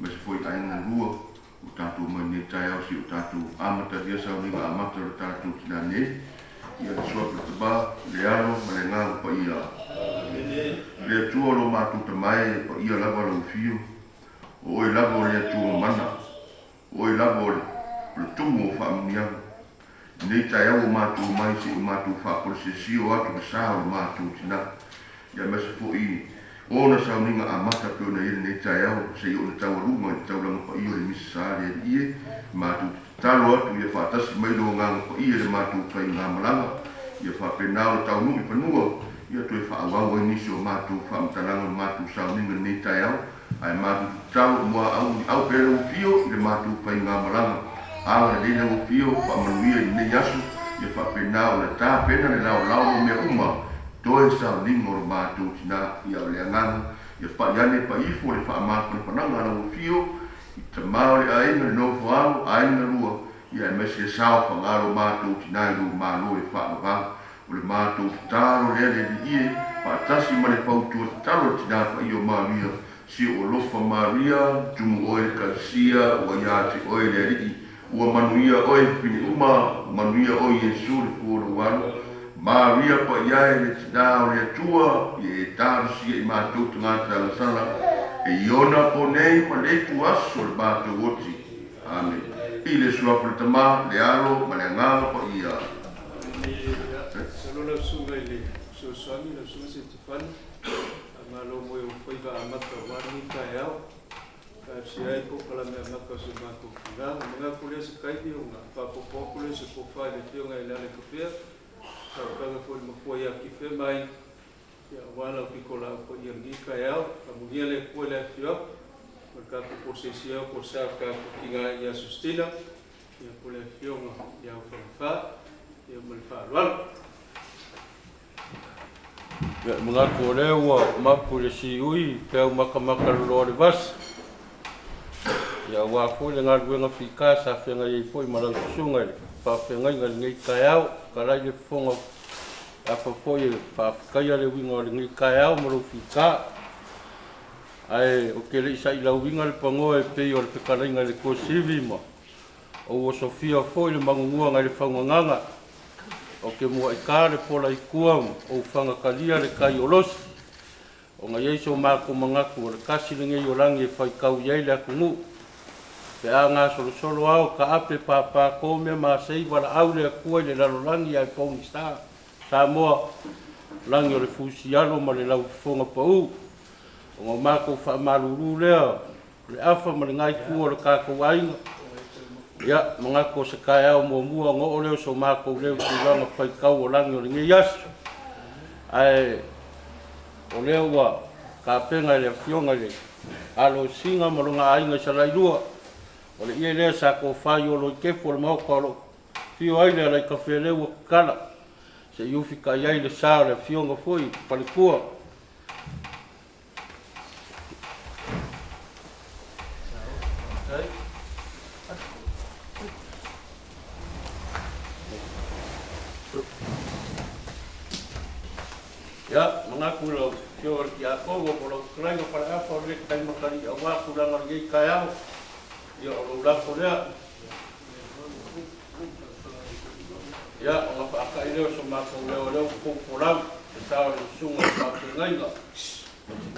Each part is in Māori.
Mas foi ainda rua, o tātou mani Taeao si o tātou Amata dia Sauniga Amata o tātou tinane. Ia le sua putaba, le alo, ma le ngāu pa ia. Le atua lo mātou tamai pa ia lava lau fio. O oi lava o le atua mana. O oi lava o le tumu o whaamunianga. Nei Taeao o mātou mai si o mātou whaaporosesi o atu ka sā o mātou tina. Ia masa po i ona Sauniga Amata pe ona ia nei Taeao se i o le taurunga i tauranga pa ia le misa le ie. Mātou talo atu ia whaatasi mai lo nganga pa ia le mātou kai ngā malanga. Ia whapenao le taunu i panua. Ia toi whaawau e nisi o mātou whaamtalanga o mātou Sauniga nei Taeao. Ai mātou talo mua au pere o fio i le mātou kai ngā malanga. Awa le leila o fio whaamanuia i nei asu. Ia whapenao le tā pena le lau lau o mea uma. Toi Sauniga o le mātou tina ia o le anganga. Ia whaiane pa ifo le whaamātou le pananga ala o fio. I ta mao le aina le nofo alu, aina rua. Ia e mesi e sao whangaro mātou tina i lu mālo e whaamavanga. O le mātou talo lea le li ie. Whaatasi ma le pautua talo tina pa i o Maria. Si o lofa Maria, tumu oe kalsia, ua iate oe le li. Ua manuia oe pini uma, manuia oe Yesu le pōro wano. Maria pa iae le tina o le atua, i e tārusia i mātou tangata alasana. E iona po nei ma le tu aso le mātou oti. Amen. I le suapu le tamā, le alo, ma le ngāma pa ia. Salona sunga i le suaswami na SUSITINA. Ngalo mo yung whaiva Amata wani Taeao. Siya ay po pala may Amata sa mātou kina. Mga kule sa kaipi yung papopopule sa pofai le tiyo nga LEALAITAFEA. Sa kaga po yung makuaya kife mai. Ya wala pikola po yung Taeao. Kamunia le po le fio. Magkapo po sa siya po sa kakinga ya SUSITINA. Ya po le fio nga ya whangfa. Ya Faaaloaloga. Ya mga korewa mapu le si ui peo makamaka lo le vas. Ya wa ko le ngar wenga fika sa fenga ye foi malang sunga pa fenga ngal ngai Taeao kala ye fonga apa foi pa kaya le winga le ngai Taeao mo fika. Ai o ke le sai la winga le pango e pe o le kala ngai le ko sivi mo. O Sofia foi le mangungua ngai le fanganga. O ke mua i kāre pola i kuam o whanga kalia le kai o losi. O ngā ieiso māko mangaku o le kasi le ngei o rangi e whaikau iei le aku ngu. Pe a ngā solo solo au ka ape pāpā kōmea mā sei wala au le akua i le lalo rangi ai pōngi sā. Sā moa rangi o le fusialo ma le lau fonga pau. O ngā māko whaamaruru lea le afa ma le ngai kua o le kākou ainga. Ya, mga ko sa Taeao mo mua ngo o leo so mako leo tulanga whaikau o langi o ringi yasu. Ai, o leo wa ka penga le fionga le alo singa marunga ainga sa lairua. O le ie lea sa ko whai o lo kepo le mauka o lo fio aile alai ka whea leo kala. Se iufi ka iai le saa le fionga fui, palikua. Ya, mengaku kio ki ako go polo krai go para apa le kai makari awa ku lang ngi Taeao. Ya, o la ko le. Ya, o pa ka ile so ma ko le ko pola, sa le sunga pa ngai ga.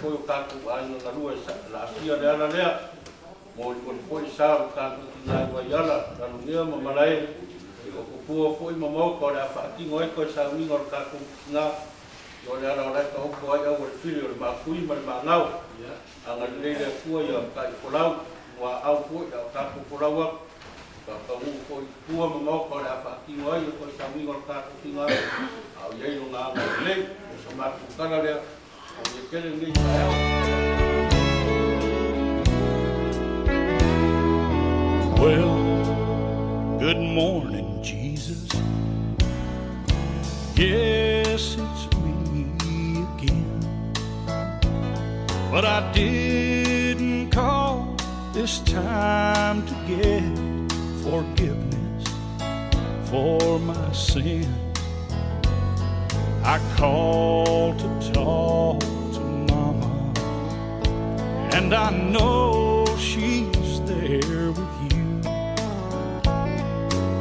Ko ka ku ai na lua sa la sia le ala le. Mo ko sa ka ku na wa yala, la lunia ma malai. Ko pu ko mo mo ko la fa ki ngoi ko sa mi ngor ka ku na. Yo le ara ora ka ko ai o filho le makui ma ngau anga le le kua ia kai kolau wa au ko ia ka ko kolau ka ka u ko kua ma mo ko la fa ki ngoi ko sa mi ngor ka ki ngau au ye no nga le so ma ku kana le o ye kele ngi Taeao. Well, good morning, Jesus. Yes, it's me again. But I didn't call this time to get forgiveness for my sin. I called to talk to Mama, and I know she share with you.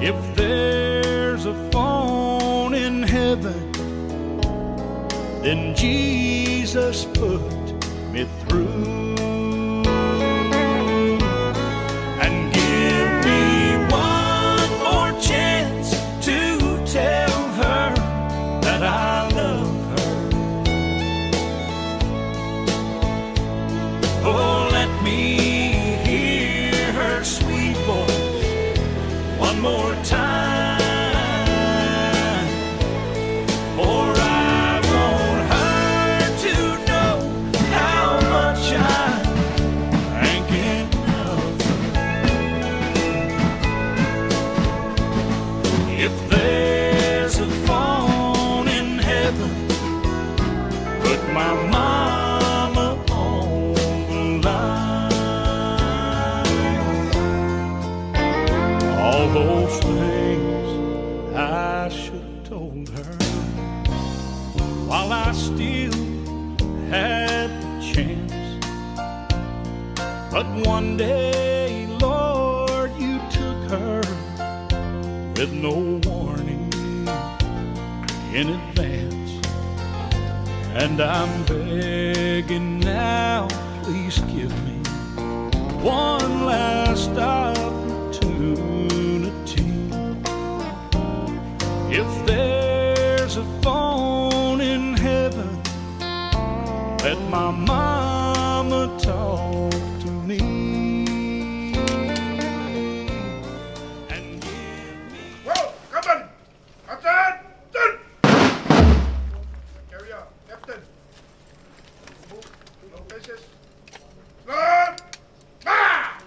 If there's a phone in heaven, then Jesus put me through. And give me one more chance to tell her that I love her. Oh, let me hear her sweet voice one more time. My mama on the line. All those things I should have told her while I still had the chance. But one day, Lord, you took her with no warning in advance. And I'm begging now, please give me one last opportunity. If there's a phone in heaven, let my mama talk to me. And give me... Whoa, come on! Captain! Carry on, Captain. Move, no places. Run! Ah!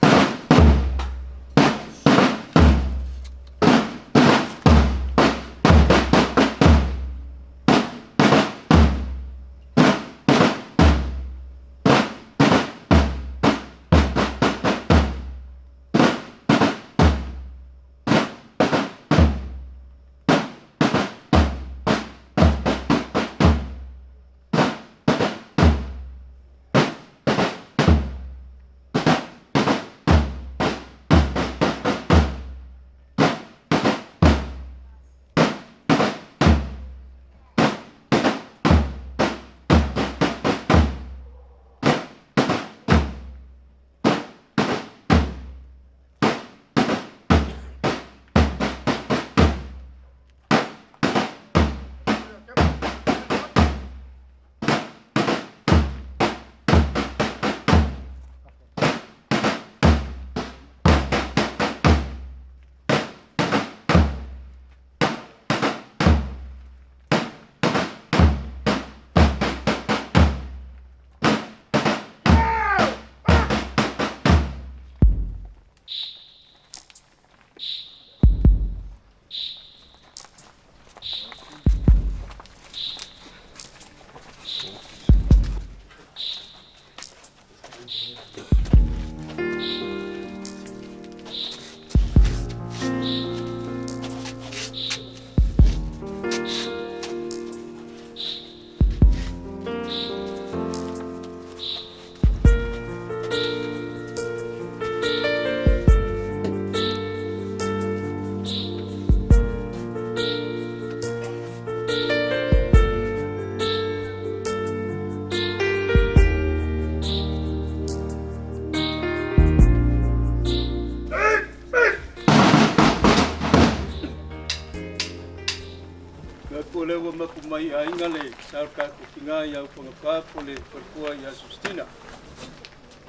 Lewa makumai ainga le sarka kutinga ya pangapa pole perkua ya SUSITINA.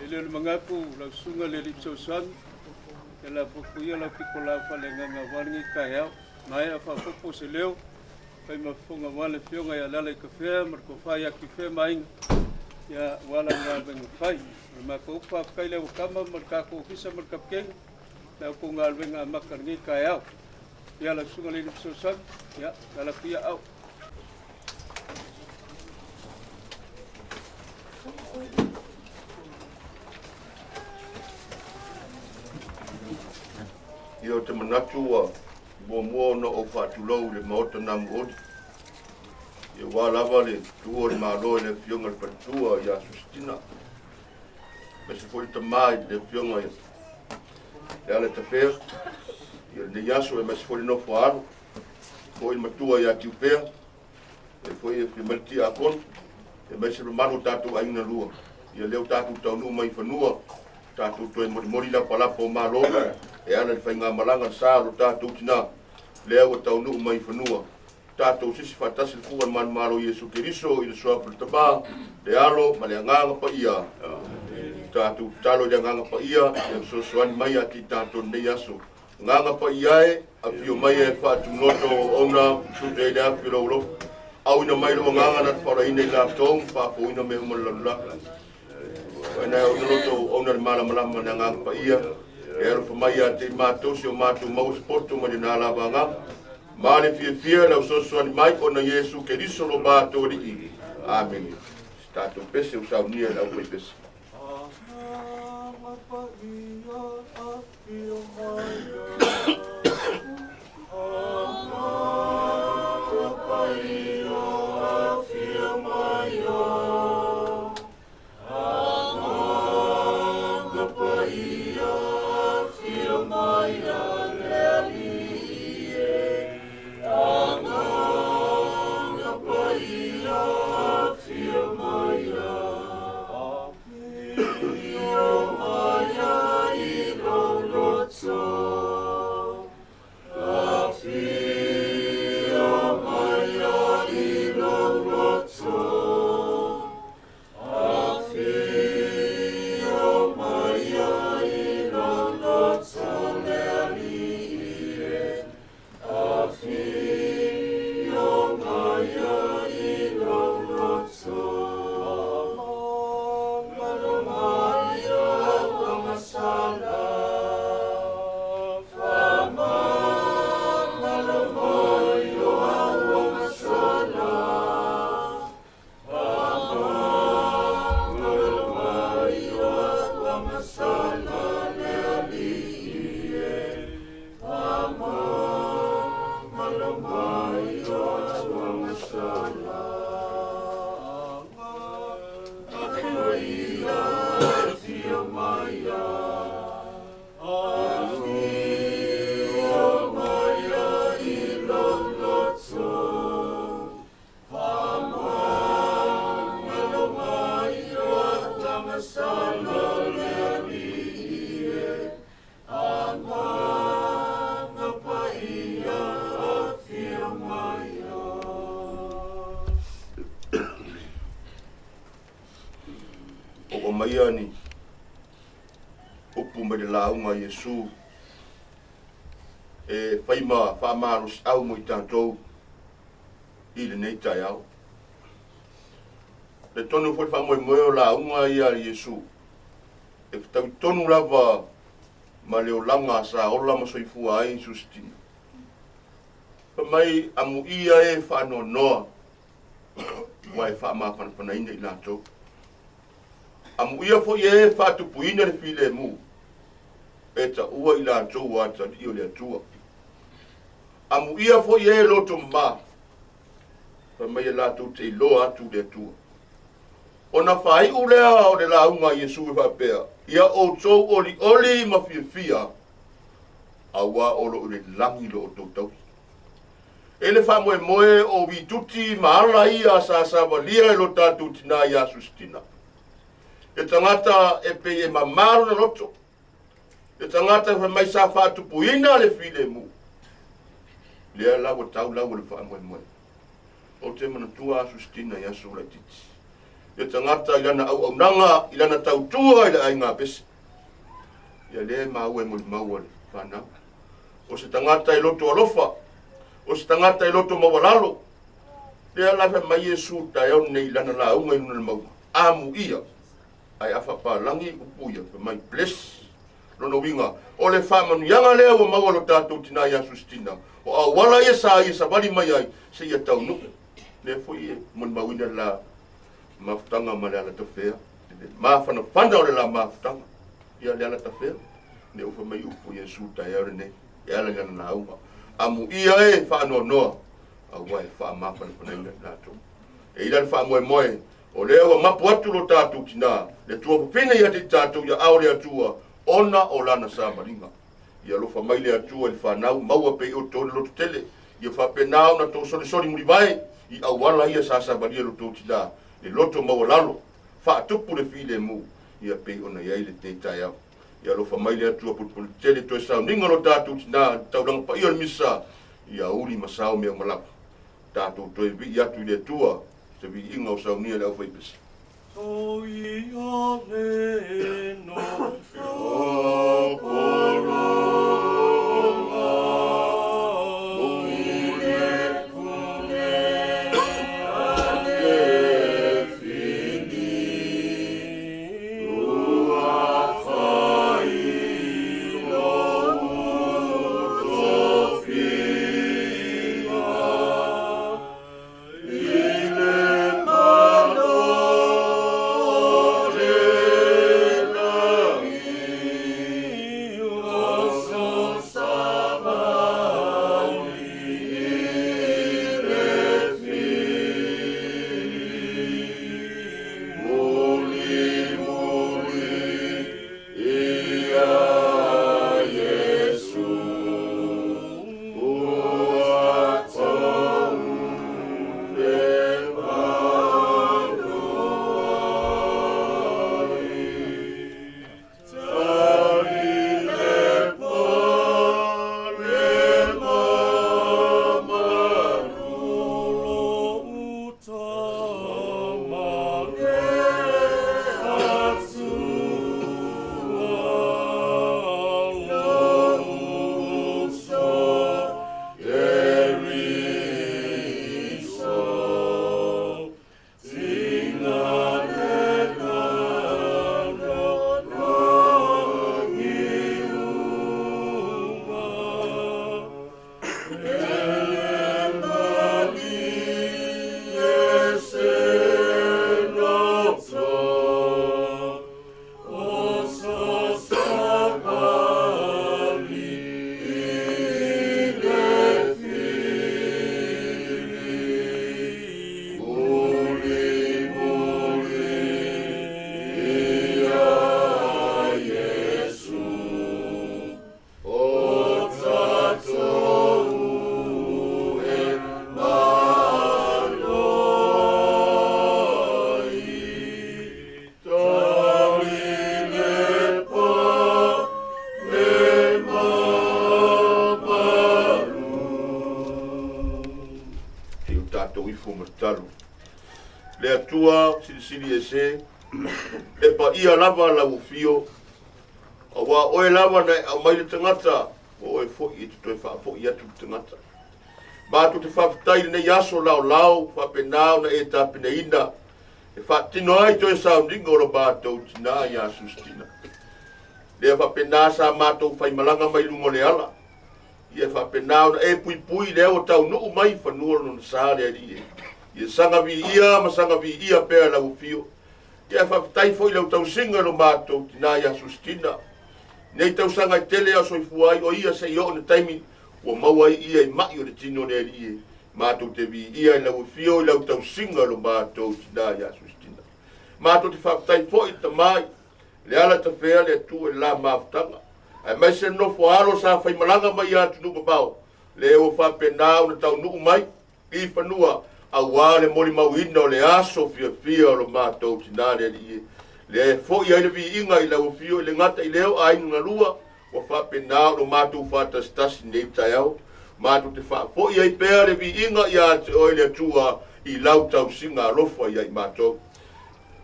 Lele mangaku la sunga le lipsosan la pukuya la pikola falenga ngawangi Taeao mai afa popo se leo kai mafunga wale fionga ya LEALAITAFEA markofa ya kife mai ya wala ngalwenga fai makofa kai le kama markako ofisa markapkeng na ko ngalwenga makarngi Taeao. Ya la sunga le lipsosan ya la pia au. Ia te manatu a mua no o whātulau le maota na muoti. Ia wālawa le tua le mālo le fionga le patua ia SUSITINA. Me se foi te mai le fionga LEALAITAFEA ia nei aso e mas foi no faro foi matua ia tiupea e foi e primerti a kon e mas no maru tatu ainda lua ia leu tatu tau no mai fanua tatu toi mori la pala po malo e ana fai nga malanga sa ro tatu tina leu tau no mai fanua tatu sisi fatasi fuan man malo Yesu Keriso i so apel taba le alo malanga pa ia tatu talo de nganga pa ia e so soani mai ati tatu nei aso nganga pa ia a fio mai e fa tu noto ona su de da filo lo au ina mai lo nganga na para ina la tong pa po ina me mo la na o noto ona mala nganga pa ia e ro mai ati mato si o mato mau sporto mo de na la banga male fia la so soani mai ona Yesu Keriso lo ba to di amen tatu pese o saunia la o pese Maiani upu me de launga Yesu e faima famarus au mo tanto i le nei Taeao le tonu foi fa mo launga ia Yesu e tau tonu lava ma le langa sa ola ma soifu ai SUSITINA pa mai amu ia e fa no wai fa ma fa ina i lato amu ia fo ye fatu puina le file mu eta ua ila tou ata di ole atua amu ia fo ye loto ma pa mai la tu te lo atu de atua ona fai ulea o de la unga Yesu fa pea ia o tou oli ma fia awa olo ule langi lo to tau ele fa moe o vituti ma ala ia sa valia lo tatu tina ia SUSITINA e tangata e pe e mamaru na roto. E tangata e mai sa fatu puina le file mu. Lea lawa tau lawa le wha moe. O te mana tua SUSITINA ia sura titi. E tangata ilana au nanga, ilana tau tua ila ai ngā pese. Ia le maue mo le maua le whanau. O se tangata i loto alofa. O se tangata i loto mawalalo. Lea lawa mai Yesu Taeao nei ilana la unga inu le maua. Amu ia. Ai afa pa langi upuia pe mai bless lono winga o le fa manu yanga lea o maua lo tatu tina ia SUSITINA o a wala ia sa bali mai ai se ia tau nuku le foi mon mawina la maftanga ma le LEALAITAFEA ma fana fanda o le la maftanga ia le LEALAITAFEA le ufa mai upu Yesu Taeao ne ia le ngana na unga amu ia e fa no a wai fa ma fana ina lato e ila le fa moe o leo mapu atu lo tatu tina le tua pupina ia te tatu ia aore atua ona o lana sa maringa ia lofa mai le atua le whanau maua pe o tōne loto tele ia whapenao na tō sori muri vai i awala ia sa valia lo tō tina le loto maua lalo whaatupu le while mu ia pe ona iai le te Taeao ia lofa mai le atua putpulu tele toi Sauniga lo tātou tina tauranga pa ia le misa ia uli masao mea malapa tātou toi vi atu i le atua se vi inga o Sauniga le au whaipesi. So ia le no le atua silisili ese e pa ia lava la ufio awa oe lava na au mai le tangata oe fo i te toe wha fo i atu tangata ba tu te whawhitai nei aso lao whapenao na e tapine ina e whatino ai toi Sauniga o lo bātou tina ia SUSITINA le whapena sa mātou whaimalanga mai lungo le ala ia whapenao na e pui leo tau nuu mai whanua no sa le arie ia sanga vi ia ma sanga vi ia pea la ufio ia whawhitai fo i lau tau singa lo mātou tina ia SUSITINA nei tau sanga i tele a soifuai o ia se i o na taimi ua maua ia i mai o le tino le arie mātou te vi ia i lau ufio i lau tau singa lo mātou tina ia SUSITINA mātou te whawhitai fo i tamai LEALAITAFEA le tu e la mafutanga ai mai se no foalo sa fai malanga mai atu no babao le o fa penao na tau nu mai i fanua a wale mori mauina o le aso fia lo matou tinale le fo ia le vi inga i la o fio le ngata i leo ai ngalua o fa penao no matou fa tastas nei Taeao matou te fa fo ia i pea le vi inga ia o le tua i lau tau singa lofa ia i matou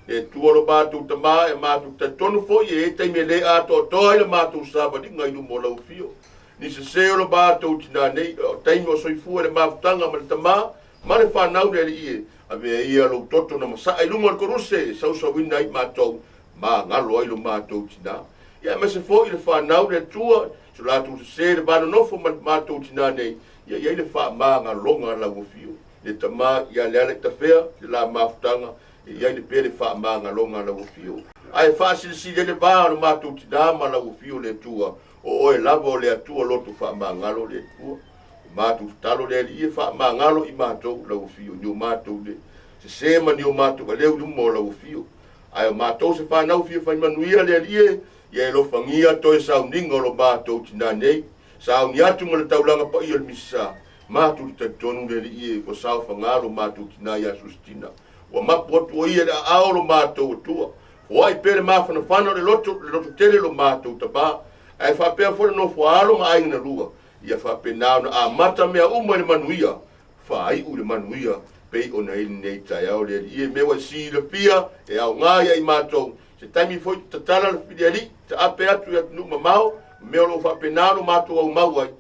e tuoro mātou tama e mātou te tonu fo e teime le ato toi le mātou saba ni ngai no mola ufio ni se seo mātou tina nei teime o soifu le mafutanga ma le tama ma le whanau le ie a vea ia lo toto na masa ai lunga koruse sau sa wina i mātou ma ngalo ai lo mātou tina ia ma se fo i le whanau le tua so lātou se se le bano nofo ma mātou tina nei ia ia le wha ma ngalonga la ufio le tama ia LEALAITAFEA le la mafutanga ia le pele fa manga longa la ufio ai fa si le ba no matu tidama la ufio le tua o e lavo le tua lotu fa manga lo le tua matu talo le ia fa manga lo i matu la ufio ni matu le se ma ni matu le mo la ufio ai matu se fa na ufio fa manuia le ia ia lo fangia to Sauniga lo mātou tina nei sauni atu mo le taulanga pa ia le misa mātou te tonu le ia ko sao fangaro mātou tina ia SUSITINA wa mapu atu o ia le ao lo mātou tua wai pere mawhanawhana le loto tele lo mātou taba ai whapea fore no Faaalo ma aina rua ia whapenao na Amata mea uma le manuia whai u le manuia pei o na ili nei Taeao le ia mewa si le pia e au ngāia i mātou se taimi foi tatala le whiriari ta ape atu ia tunu mamao mea lo whapenao no mātou au mauai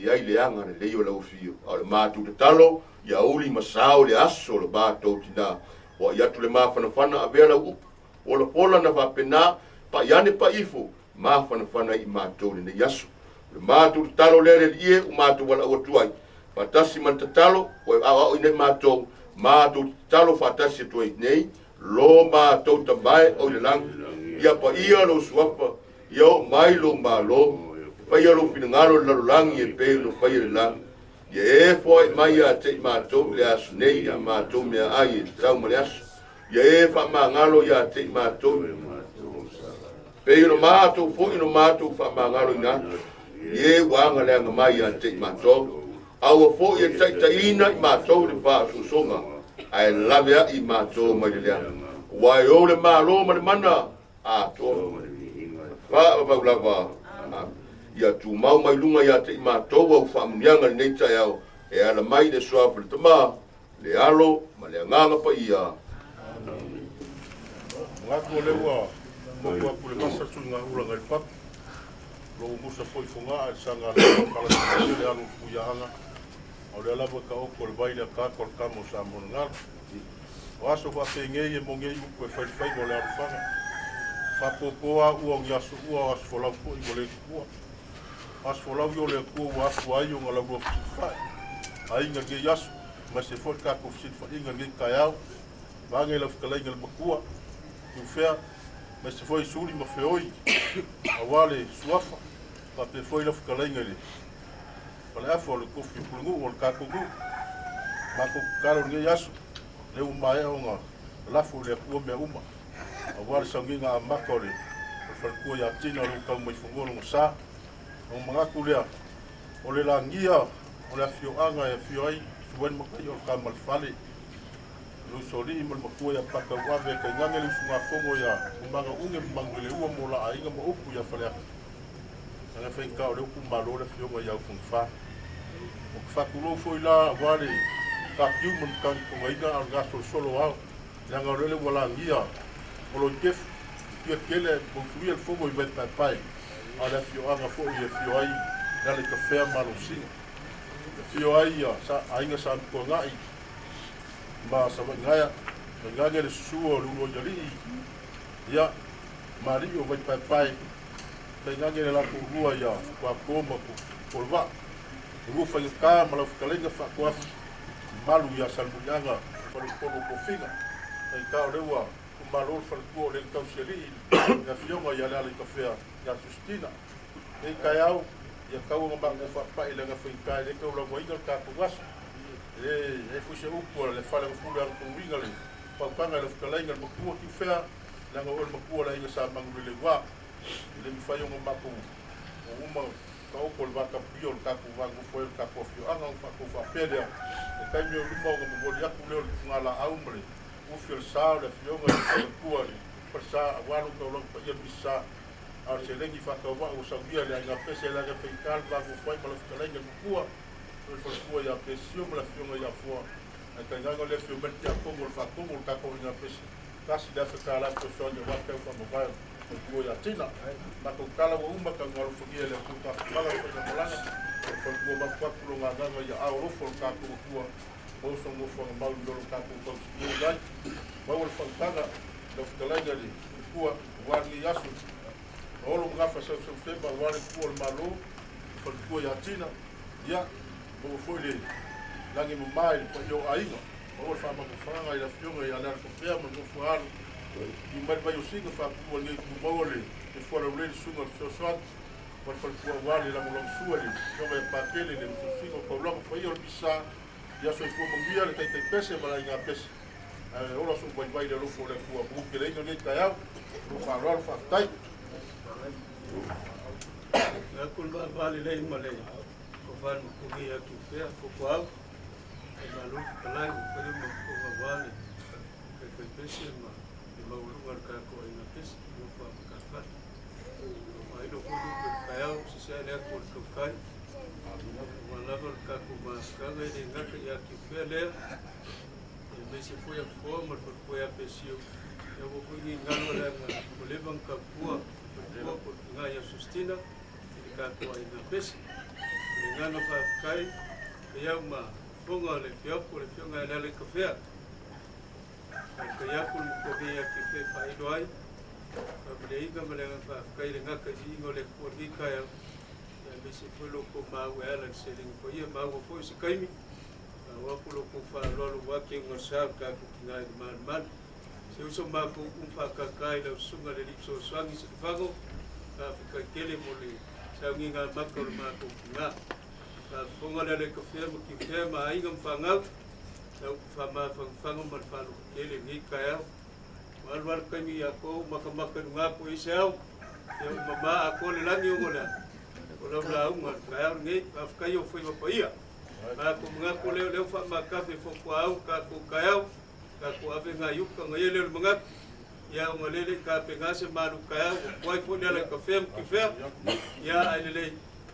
ia i le anga le leo lau fio au le mātou te talo ia uli masao le aso le mātou tina wa ia tu le mawhanawhana a vea lau upu ola pola na whapena pa iane pa ifo mawhanawhana i mātou le nei aso le mātou te talo le ie u mātou wala ua tuai Fatasi man te talo o au ine mātou mātou te talo fatasi tuai nei lo mātou tambae o le lang ia pa ia lo suapa ia o mai lo malo pa ia lo finangalo le langi e pe lo pa ia le lang ia e foi mai a te mātou le aso nei a mātou mea ai e tau ma le aso ia e wha mangalo ia te mātou pe ino mātou fo ino mātou wha mangalo ina ia wanga le anga mai a te mātou au fo ia taitaina i mātou le wha susonga ai lavea i mātou mai le lea wai o le mālo ma le mana a tō wha au lava ia tu mau mai lunga ia te i mātou au wha munianga le nei Taeao e ala mai le soafu le tama le alo ma le anganga pa ia Ngako lewa mokua pule masa sunga ula ngai pap lo musa foi funga al sanga kala le alu kuya anga o le lava ka o kol baile ka kol kamo sa mongar waso fa pengei e mongei ku fa fa go le alfa fa popoa u on yasu u as fola ku i go le ku as fola yo le ku was wa yo ngala go fa ai nga ge yasu ma se fo ka ku fa inga ge Taeao ba ngela fkala ngel bakua tu fea mas se foi suri ma feoi awale suafa pa pe foi la fkala ngeli pala afo le kofi kulungu o ka kugu ma ko karo nge yasu le uma e onga la fu le ku me uma awale sanginga makore fa ku ya tina lu ka mai fungolo sa o manga kulea o le langia o le fio anga e fio ai suwen mo ka yo ka mal fale lu soli mo makua ya paka wave ka ngangeli funga fongo ya umanga unge mangele ua mola ainga mo upu ya fale nga fenka o le upu malo le fionga ya funfa o fa kulo foi la wale ka piu mo kan ko ainga al gasto solo au nga le wala ngia o lo kef pia kele mo fui el fongo i bet pai ala fio anga fo i fio ai dale ka fea malo singa fio ai ya sa ainga sa ko ngai ma sa ngaya ngaya le suo lu jali ya mari o vai pai ngaya la kurua ya kwa koma ko va lu fa ka ma la kalenga fa kwa malu ya salbuanga por ko fina ai ka lewa ko malu fa ko le ka seli ya fionga ya la kafea ya SUSITINA ai Taeao ya ka o ma fa pa ile nga fa ka le ka lo moinga ka ko was e fuise upo le fala fula ko wingale pa panga le fkalainga mo ku ki fea la ngol mo ku la inga sa mangule wa le mi fayo mo mapu o uma ka o ko va ka pio ka ku va ngo foi ka ko fio anga pa ko fa pede e kai mi mo mo mo ya ku le ngala aumbre u fio sa le fio ngo ku ali pa sa wa lo ko lo pa ya bisa a se le fa ka va o sa via le nga pese la ga feikal va ngo foi mo le fkalainga mo ku o fo ya presión la fiona ya fo a kanga le fio metti a como fa como ka ko ina pesi kasi da fa la ko so de wa ka fa mo va ko ya tina ma ko kala wo umba ka ngalo fo le ku ka mala ko na malanga fo ko ma ko ko nga nga ya a ro fo ka ko ko o so mo fo ma lo ka ko ko ni ga ma wo fo ka da do fa la ga li ku wa ni yasu o lo nga fa so fe ba wa ko ma lo fo ko ya tina ya o foi le langi mo mai po yo ainga o fa ma ko fanga ila fionga ya la ko fea mo ko falo i mai vai o singa fa ko le mo le e fora o le sunga so so por ko wale la mo suari so me pa kele le singa ko lo ko yo bisa ya so ko mo via le te pese mala inga pese o lo so vai le lo fo le ko bu ke le no le Taeao lo fa ro fa tai Nga kulma vale lei malei. Ko van kugi aki fea ko kwao. E malu kalai ko mo ko vale. Ke pesi ma. E maulunga ka ko ina pesi mo fa ka fa. Mai do ko do Taeao si se le ko kai. Malava ka ko ma ka ga de nga ka aki fea le. E mesi foi a forma foi a pesio. Eu vou ir ngalo la ko levan ka pua. Ko nga ya SUSITINA. Katua ina pesi. Ngano fa kai ya ma ponga le fiopo le fionga le kafea. Ka ya ku ko be ya ki fe fa idoi. Ka be inga mele fa kai le ngaka ji ngole ko ri ka ya. Ya me se folo ko ma wa la selling ko ye ma wo ko se kai mi. Wa ko lo ko fa lo wa ke ngo sa ka ku ngai man. Se uso ma ko fa ka kai le sunga le lipso swangi se fago. Ka ka kele mo le Sauniga makor mako nga. Ka fonga le kafea mo ki fea ma ainga mfangau. Tau fama fangfango man falu kele ngi Taeao. Walwal kami ako makamaka nga po isaw. Yung mama ako le lang yung wala. Wala wala ang Taeao ngi afkayo foi mapaia. Ako mga ko leo fa makafe fo kwao ka ko Taeao. Ka ko ave nga yuka ngayele mga ya ngalele ka pengase malu Taeao wai po le kafea ki fea. Ya aile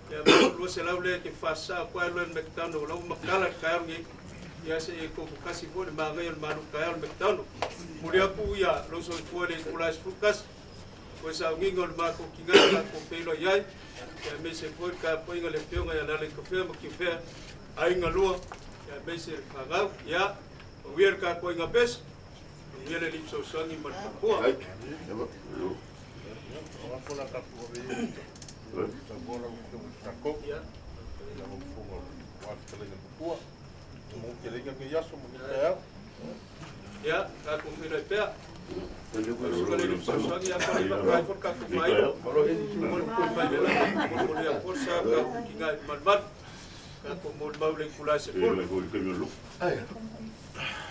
ya lo se la le que fasa kwa lo mectano lo makala Taeao ngi ya se ko kasi po de mangay malu Taeao mectano muria pu ya lo so po de kulas fukas pues a ngingol ma ko kinga ko pelo ya me se po ka po ngale peo ya la le kafea mo ki fea ai ngalo ya me se pagau ya wier ka ko ngapes yele lipso sangi man ko Ai. Ya, aku mira pea. Suka le lipso sangi apa le pakai por ka kumai. Kalau ini cuma pun bai bela, pun dia forsa ka kinga malvat. Ka ko mo mau le kula se por.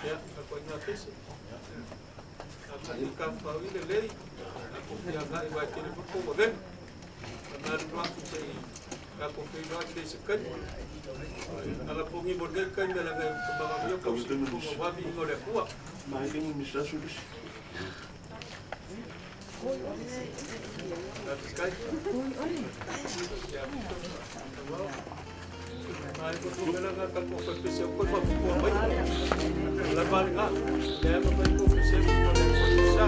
Ya, aku ingat pesi. Aku ka fawi le lei. Aku dia ga iwa kile por ko ben. Na dua aku sei. Aku pelo ate se kan. Ala pongi borgel kan mela ga kemama yo ko se ko wabi ngole kuwa. Mas tem um mistério disso. Ai ko ko mela ga ka ko pese ko fa ko mai. La barga. Ya ko ko pese ko le ko sa.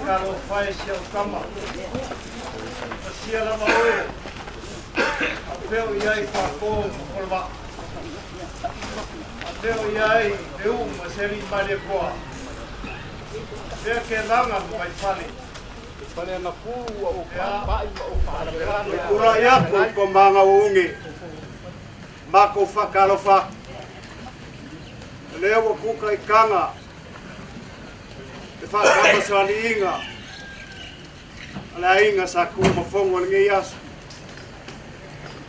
Kalo fai sia kama. Sia la mau. Apeu iai pa ko kolba. Apeu iai eu maseri male poa. Dia ke langa mai fale. Fale na pu o pai o para. Kura ya ko manga ungi. Mako fa kalo fa. Leo ku kai kanga. Fa kama Sauniga. Ala inga sa ku mafongo ngi yas.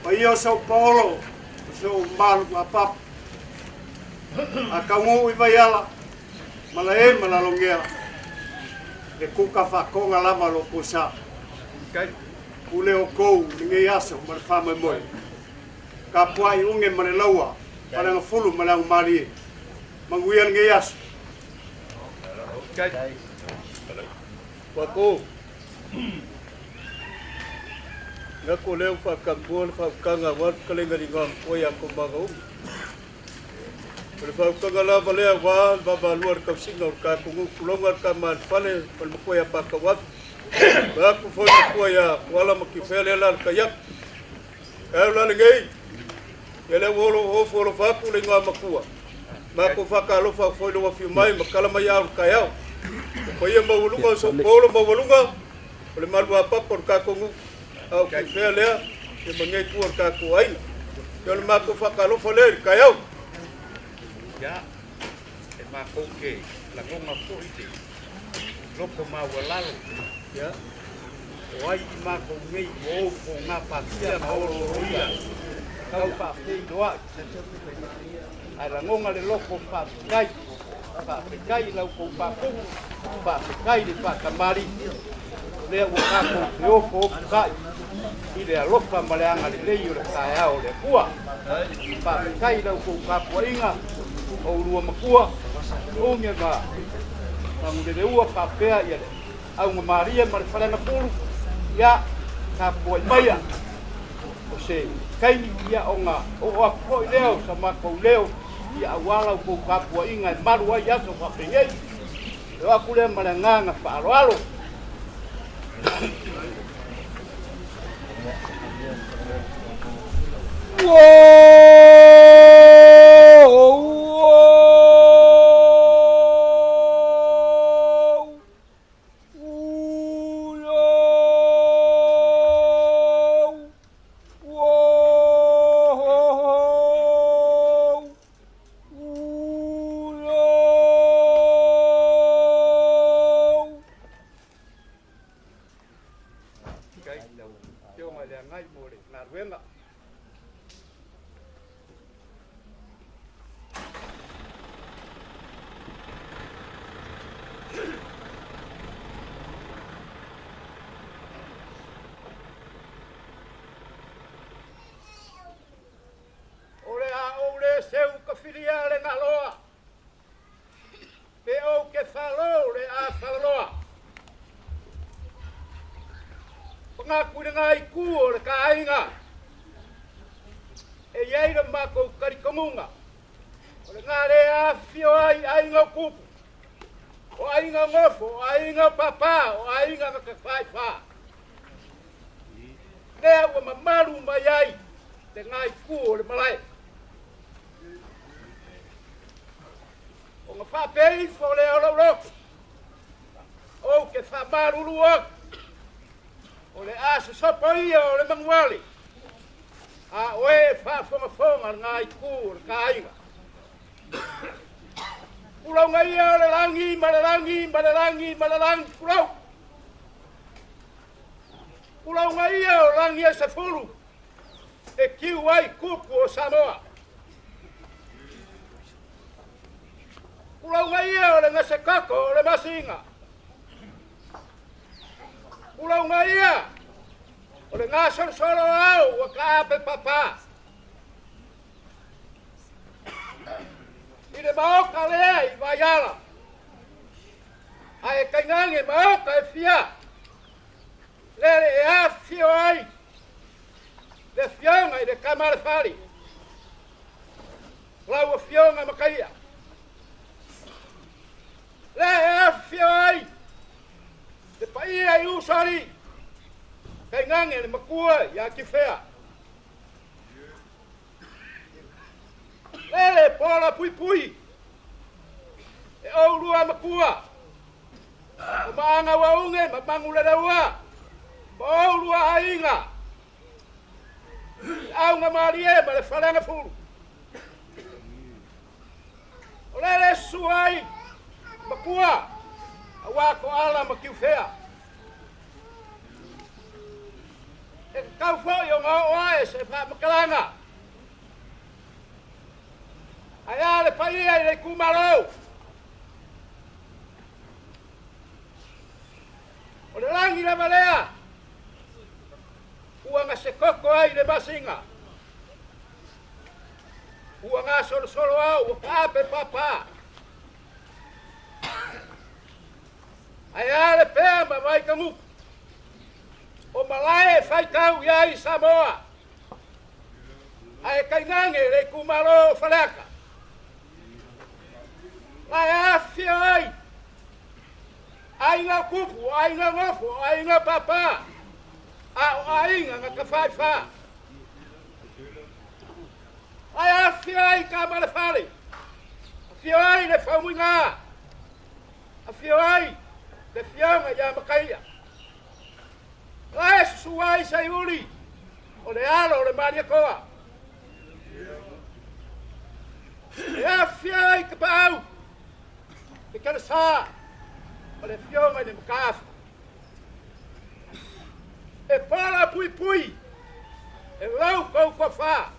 Pa yo São Paulo, so mal mapap. Akamu ibayala. Malae malalongela. E ku ka fa konga lava lo kusa. Kai kule o kou ngi yas mar fa mai moi. Ka puai unge manelaua. Para nga fulu malang mari. Manguian ngi yas. Wako. Ngako leo fa kangol fa kanga wat kalenga ringa o ya ko mago. Le whautanga lava lea wā, baba lua le kausinga o ka kungu kulonga ka maa whale, pal makoia paka watu. Baku foi kua ya wala makifele la kayak. Kau la ngei. Ele wolo o folo faku le ngā makua. Mako faka alofa foi lo wafi mai makala mai au kayau. Ko ia mawulunga so polo mawulunga. Le malua papa ka kongu. Au kifele e mangai kua ka kuai. Yo le mako faka alofa le kayau. Ya. E mako ke la ngonga ko ite. Loko mawalalo. Ya, wai mako ngei o ko ngā pakia ma oro roia. Kau pāpei doa. Ai la ngonga le loko pāpekai. Pāpekai lau kou pāpuku. Pāpekai le pākamari. Lea ua kako te ofo o kai. I le alofa ma le anga le lei o le Taeao le kua. Pāpekai lau kou kapua inga. O urua makua. Unge ma. Mangu le ua pāpea ia le. Au ngā Maria ma le whalanga pulu, ia ka poi maia. O se kaini ia o ngā, o a poi leo, sa makou leo, ia awala u kou kapua inga e maru ai aso whapengei. Eo aku lea ma le nganga Faaaloaloga. Ai ale pea ma mai kamu. O malae fai kau ia i Samoa. Ai kainange le kumaro falaka. ainga kupu, ainga ngofu, ainga papa. Ainga ngakafaifa. Ai afiai ka malafale. Afiai le faumuinga. Afiai le fianga ya makaia. Ai suai sayuri. O le alo le maria koa. E afiai ka pau. E kere sa. O le fianga ni makafu. E para pui pui. E lau kou kwa wha.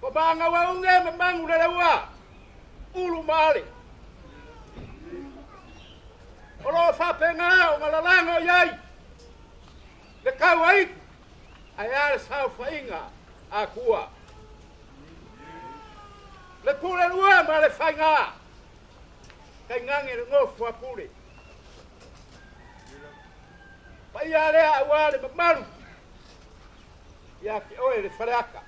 Ko maanga wa unge me mangu le lewa. Ulu maale. O lo whapenga o malalango iai. Le kau ai. Ai are sau whainga a kua. Le kule lua ma le whainga. Kai ngangi le ngofu a kule. Pai a lea a wale ma maru. Ia ki oe le whareaka.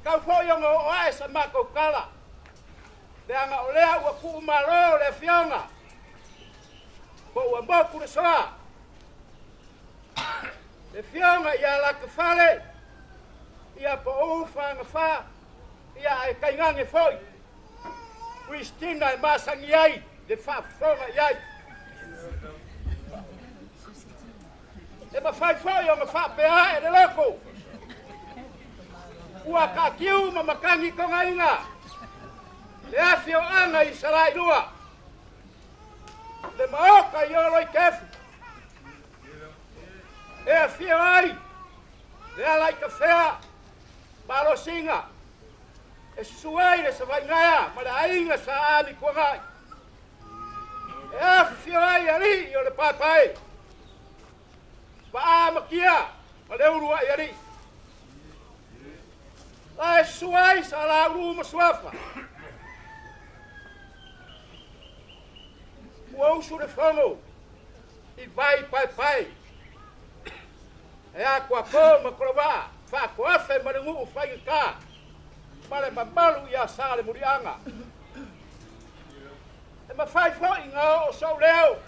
Kau whoionga o ae sa mako kala. Le anga o lea ua ku umaro le fionga. Ko ua moku le soa. Le fionga ia la ka whale. Ia po uwhanga wha. Ia e kaingange foi. Christina e masangi ai. Le wha whonga iai. E ma fai foi o ma fa pea e le loko. Ua ka kiu ma makangi ko ngainga. Le afio anga i sarai lua. Le maoka i olo i kefu. E afio ai. Le alai ka fea. Balo singa. E suai le sa vai ngaya. Ma le ainga sa ali ko ngai. E afio ai ali i o le papai. Ba makia, ma le urua iari. Lai suai sa la uru masuafa. Ua usu le whango, i vai pai pai. E a kua ko ma korowa, wha ko afe ma le ngu whai ka. Ma le mamalu i a sa le murianga. E ma whai whai ngā o sau leo.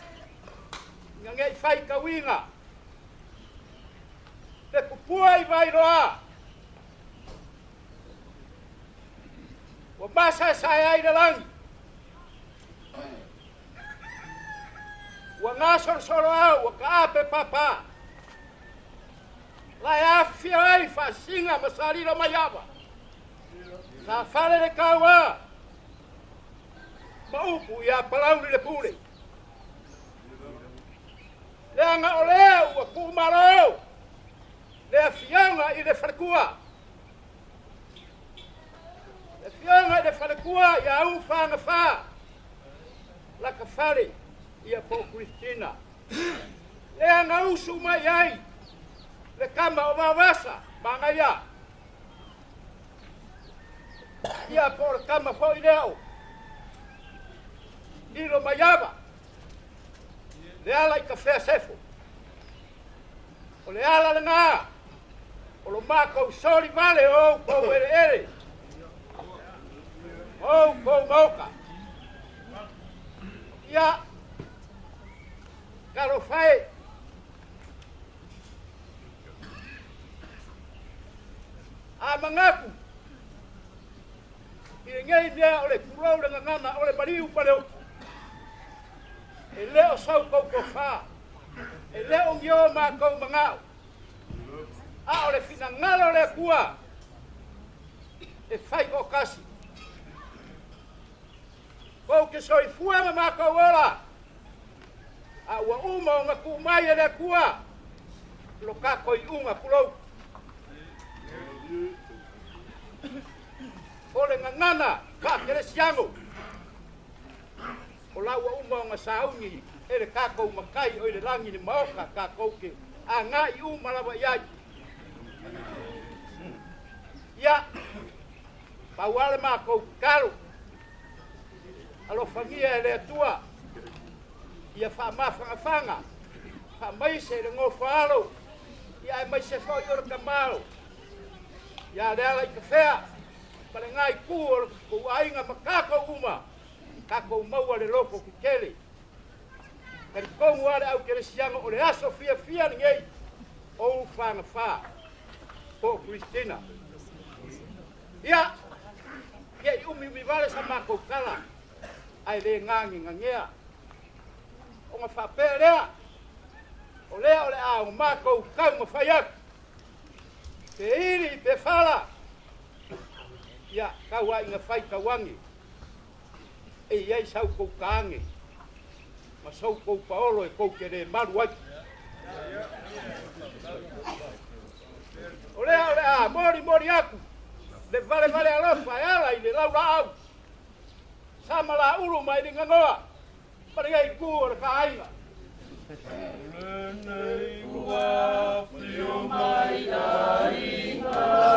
Nga ngai whai ka winga. Le kupua i vai roa. Wa masa sai ai de lang. Wa ngasor soro au, wa ka ape papa. La ya fi ai fa singa masari ro mayaba. Sa fale de kawa. Ma upu ya palau le pule. Le anga ole wa kumaro. Le fianga i le whalekua. Le fianga i le whalekua i a uwhanga wha. La ka whare i a po Christina. Le anga usu mai ai. Le kama o mawasa, manga ia. I a po le kama po i leo. I lo mayaba. Le ala i ka whea sefo. O le ala le ngā. O lo mako sori vale o kou ere ere. O kou mauka. Ia. Karo whae. A mangaku. I ngei mea o le kurau le ngangana o le mariu pareo. E leo sau kou kou wha. E leo ngio mako mangau. A o le fina ngalo le kua. E fai o kasi. Kou ke soi fua ma maka ora. A ua uma o ngaku mai e le kua. Lo kako i unga pulou. O le ngangana, ka kere siango. O la ua uma o ngasaungi. E le kako umakai o i le langi ni maoka kako ke. A ngā i uma lawa iai. Ia, pauale mako karo. Alo fangia e le atua. Ia wha mawhanga. Wha maise le ngō whaalo. Ia e maise whoi ora kamaro. Ia le ala i ka whea. Pale ngai ku ora ku ainga makako uma. kako maua le loko ki kele. Kari kongu ale au kere sianga o le aso fia fia ni ngei. O whanga wha. Po Christina. Ia. Ia i umi vale sa mako kala. Ai le ngangi ngangea. O nga whapea lea. O lea o le a o mako kau ma whaiak. Te iri pe whala. Ia kau a inga whai kawangi. E iei sau kou kaange. Ma sau kou paolo e kou kere maru ai. O lea, mori aku. Le vale alofa e ala i le laura au. Sama la uru mai ni ngangoa. Pari ai ku o le kaainga. Lenei ua fio mai a inga.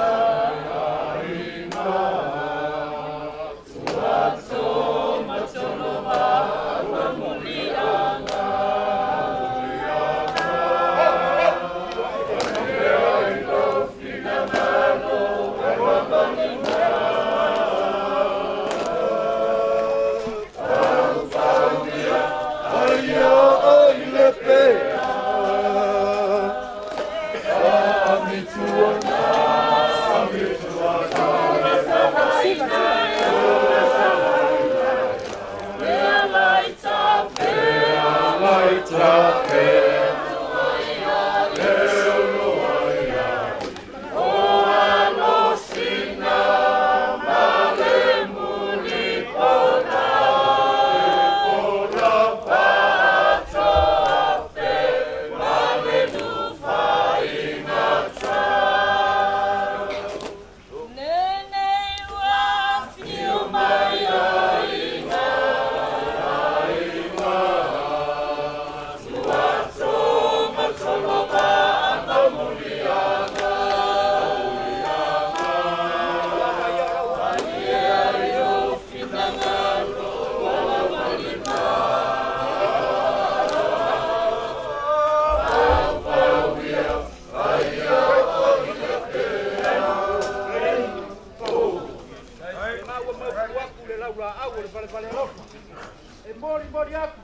mori aku.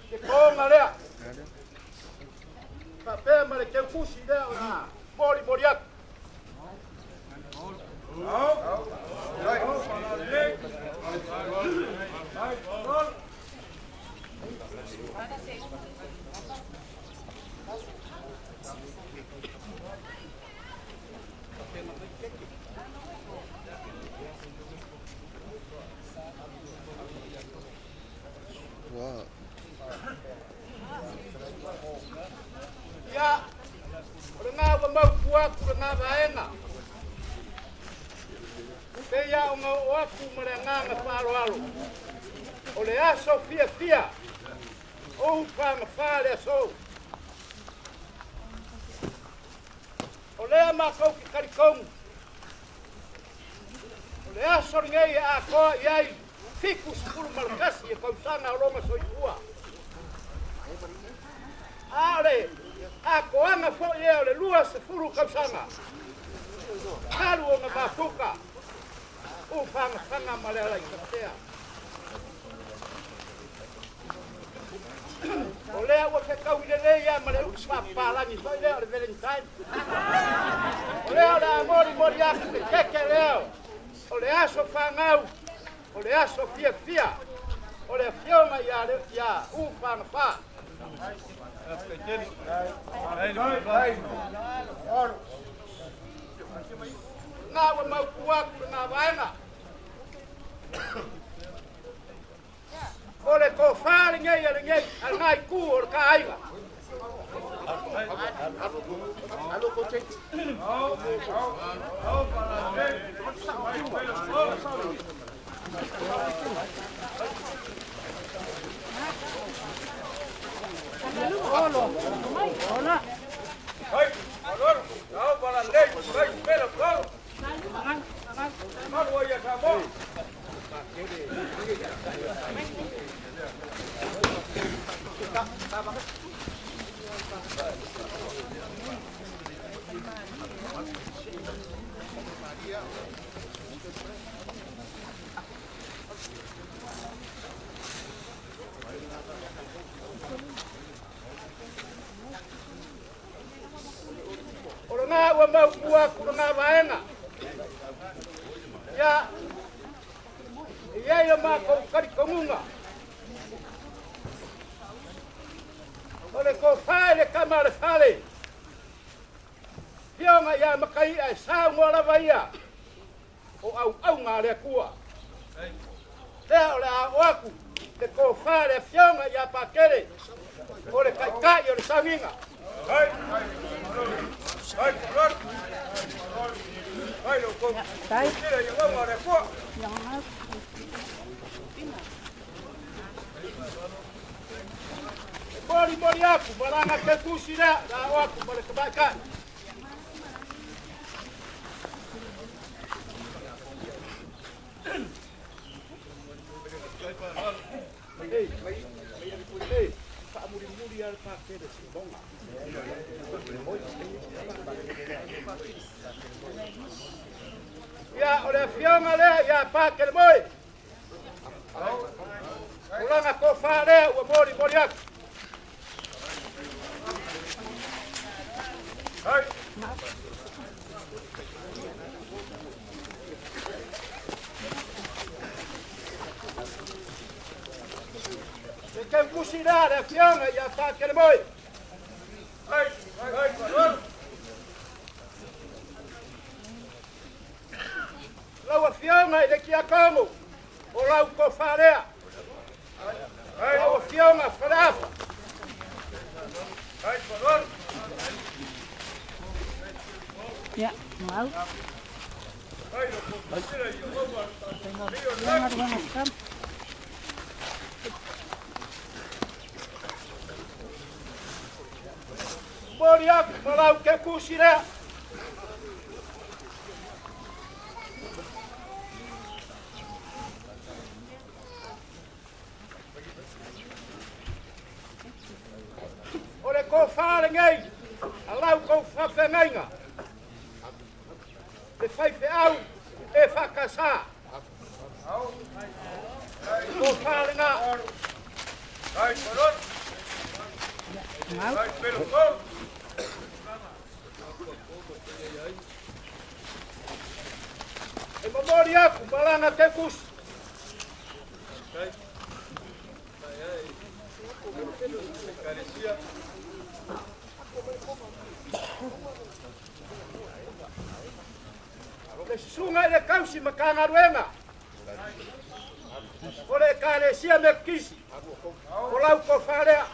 Ke konga lea. Ka pēr mare ke kusi lea o nā. Mori aku. Ya, renga wa mau kuat renga vaenga. Te ya o ngau aku merenga nga Faaaloalo. O le aso fia. O whanga whale aso. O lea mākou ki karikongu. O le aso ngei a koa iai. Fiku sepulu malakasi e kausanga o ronga soifua. Ale, a koanga fo ia o le lua sepulu kausanga. Kalu o nga mafuka. O whanga malala i katea. O lea ua whekau i le leia ma le ukswa pālangi. So i lea o le Valentine. O lea o le amori aku le keke leo. O le aso whangau. O le aso fia. O le fioma ia whanga wha. Ngā wa mau kuaku ngā vaenga. O le ko whāre ngei a ngai kū o le ka aiga. pua kuranga vaenga. Ya ia mako karikongunga. Ole ko fale kamare fale. Pionga ya makai ai sa ngora vaia. O au ngare kua. Leo la waku te ko fale pionga ya pakere. Ole kai ole Sauniga. Mori aku, maranga ke kusi dah aku boleh kebaikan. Pak muri al pakai dah sebonga. Ya, oleh fianga le ya pakai moi. Ulang aku fare wa mori aku. Hai. Quem cozinhar a fianga e a faca de boi. Ai, lá a fianga e daqui a como. O lá o cofarea. Lá a fianga farafa. Ai, por favor. Ya, mau. Mori aku malau ke kusira. Ore ko fare ngai. Alau ko fa ngainga. Le fai Taeao e fakasa. Ko fare nga. Ai, poror. Mau. Ai, pelo gol. E mamori aku balanga te kus. Le sungai le kausi makanga ruenga. Ole kale sia me kisi. Olau ko farea.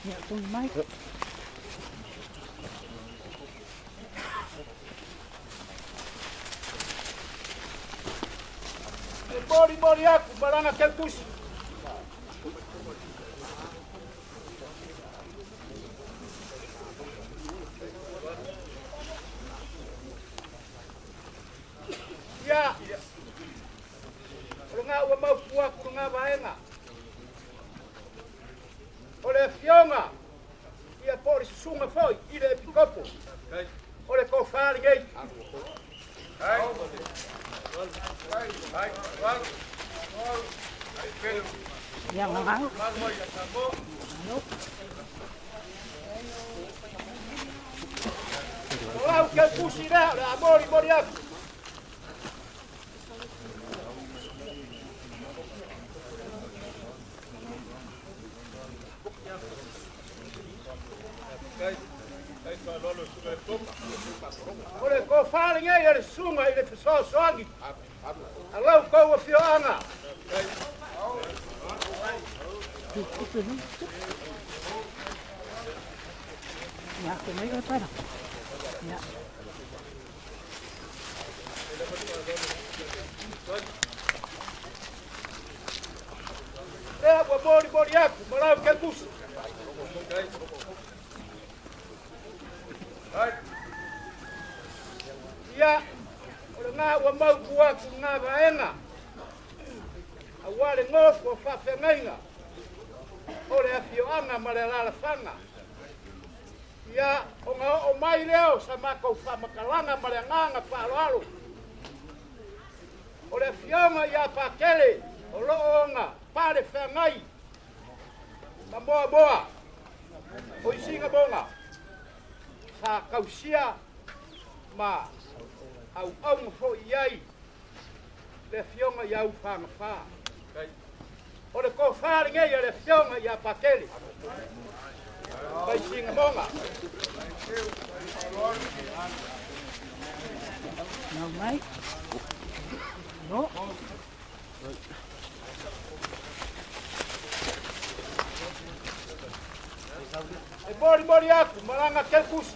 Ya, pun mai. Mori aku balanga ke kusi. Ya. Runga wa mau pua kurunga vaenga. Ole fionga. Ia pori sunga foi ile pikopo. Ole ko fare ngai. Ya, mau. Olau ke kusi dah, mori aku. Ole ko fare ngai ele sunga ile fiso soangi. Alau ko wa fioanga. Ya, que me iba para. Ya. Wa mori aku, malau ke kusi. Ya, ole nga wa mau pua kurunga vaenga. Awale ngofo fa fengainga. Ole afioanga malala fanga. Ya, o mai leo sa mako fa makalanga malanganga Faaaloaloga. Ole fionga ya pakele, o loonga, pare fengai. Mamoa moa. singa bonga. Sa kausia ma au fo iai. Le fionga iau whanga wha. O le ko whaari ngai le fionga ia pakele. Pai singa bonga. No, mate. No. E mori aku, maranga ke kusi.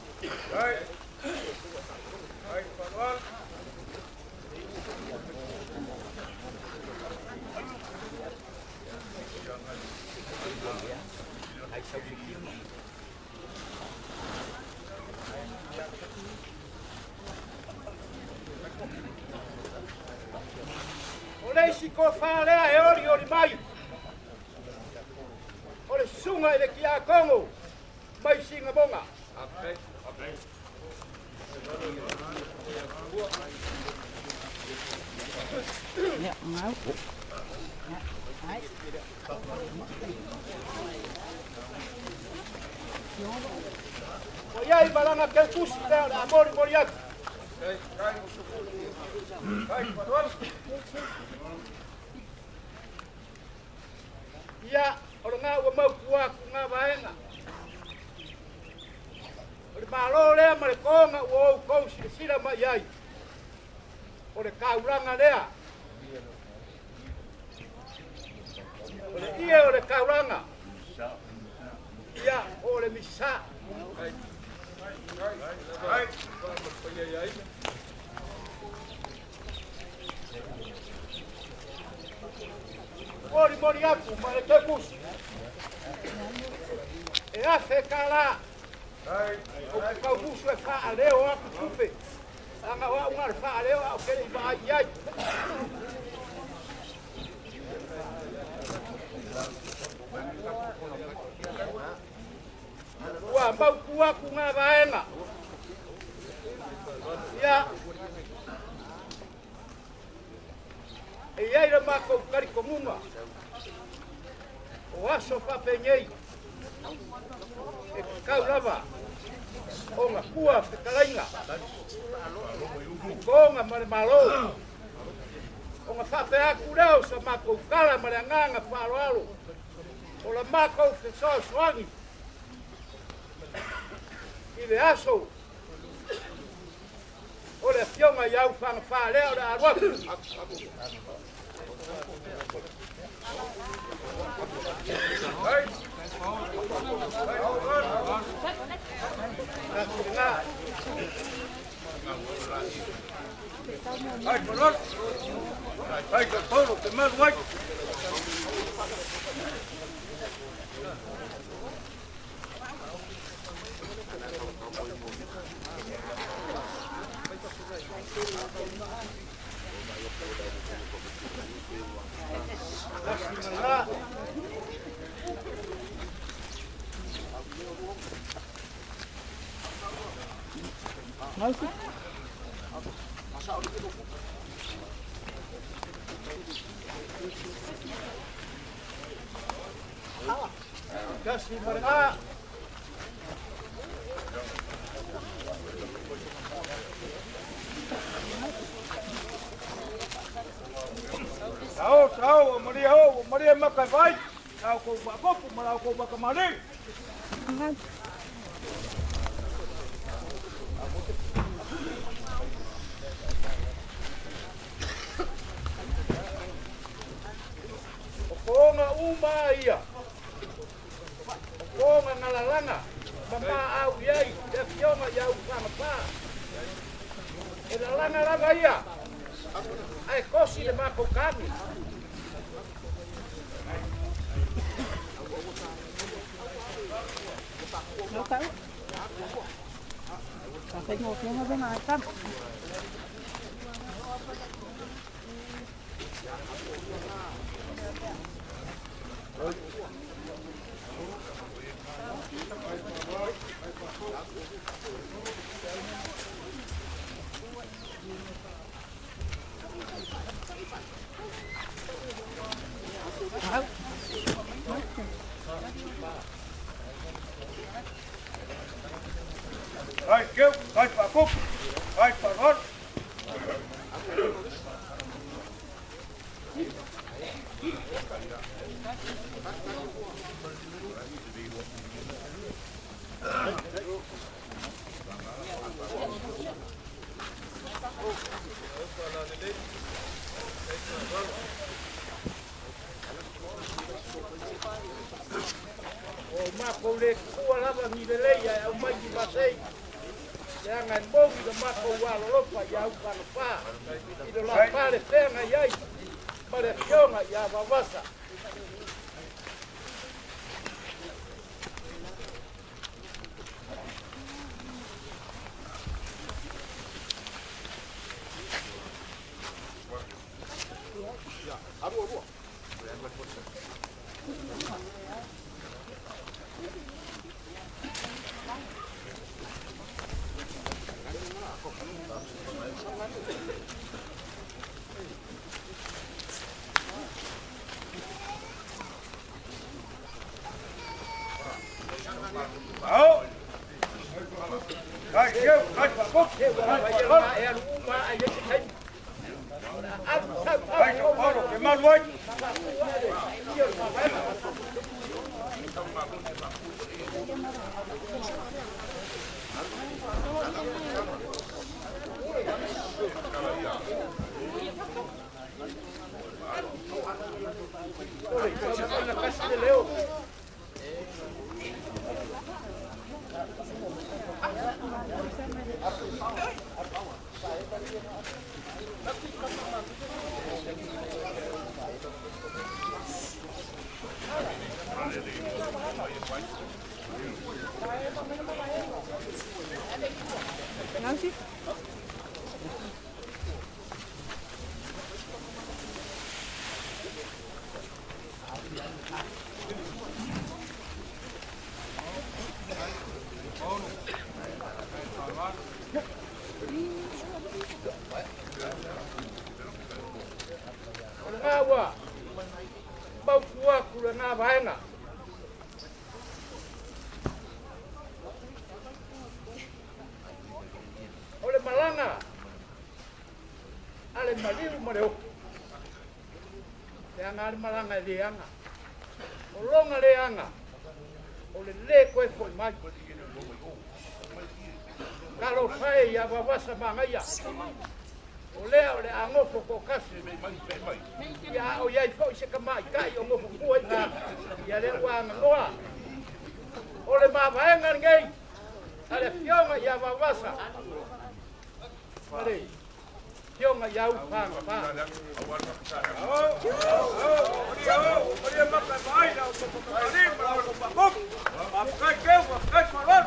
O leisi ko whaalea e ori mai. O le sunga e le kia kongo. Mai singa bonga. Yeah, no. O iai maranga ke kusi leo le mori aku. Ia, o le ngā ua mau kuaku ngā vaenga. O le mālo lea ma le konga ua ou kou sila mai ai. O le kauranga lea. O le ia o le kauranga. Ia, o le misa. Mori aku, ma le te kusi. E afe ka la. O ku kau musu e wha leo aku kupe. Anga wa unga le wha leo au kere i wa ai. Ua mau kuaku ngā vaenga. Ia. E iai le mako kari komunga. O aso whapengei. E kau lava. O ngā kua whekarainga. Konga ma le malo. O ngā whape aku leo sa mako kala ma le nganga Faaaloalo. O la mako whesoa soangi. I le aso. O le fionga iau whanga wha leo le aruaku. Ai, color. Ai, todo, te más guay. No, sí. Kasih mereka. Tahu, Maria makan baik. Tahu kau bakop, malah kau bakal mari. Konga ia. Konga ngalalanga. Mama au iai, te fionga iau whamapa. E la langa ia. Ai kosi le mako kami. No tahu. Tapi ngoknya apa macam? Kai keu, kai pakuk, kai paron. Mako le kua lava ni le leia au mai ki masei. Ya ngai mogi da mako walo lopa ya au kana pa. I do la pare tenga yai. Mare fionga ya vavasa. Kai keu, kai pakuk, kai paron. Kai kaparo, ke maluai. Nancy? Ngawa. Bau kuah kula na vaenga. Ole malanga. Ale maliu mareo. Yang ale malanga leanga. Olonga leanga. Ole le koe foi mai. Kalau sai ya vavasa mangaya. Ole angofo ko kasi. Ya o ya fo se kama kai o mo ko ina. Ya le wa ngoa. Ole ma vaenga ngai. Ale fionga ya vavasa. Vale. Fionga ya upanga pa. Oye, maka vai na o tokani, para o pakuk. Kai keu, kai paron.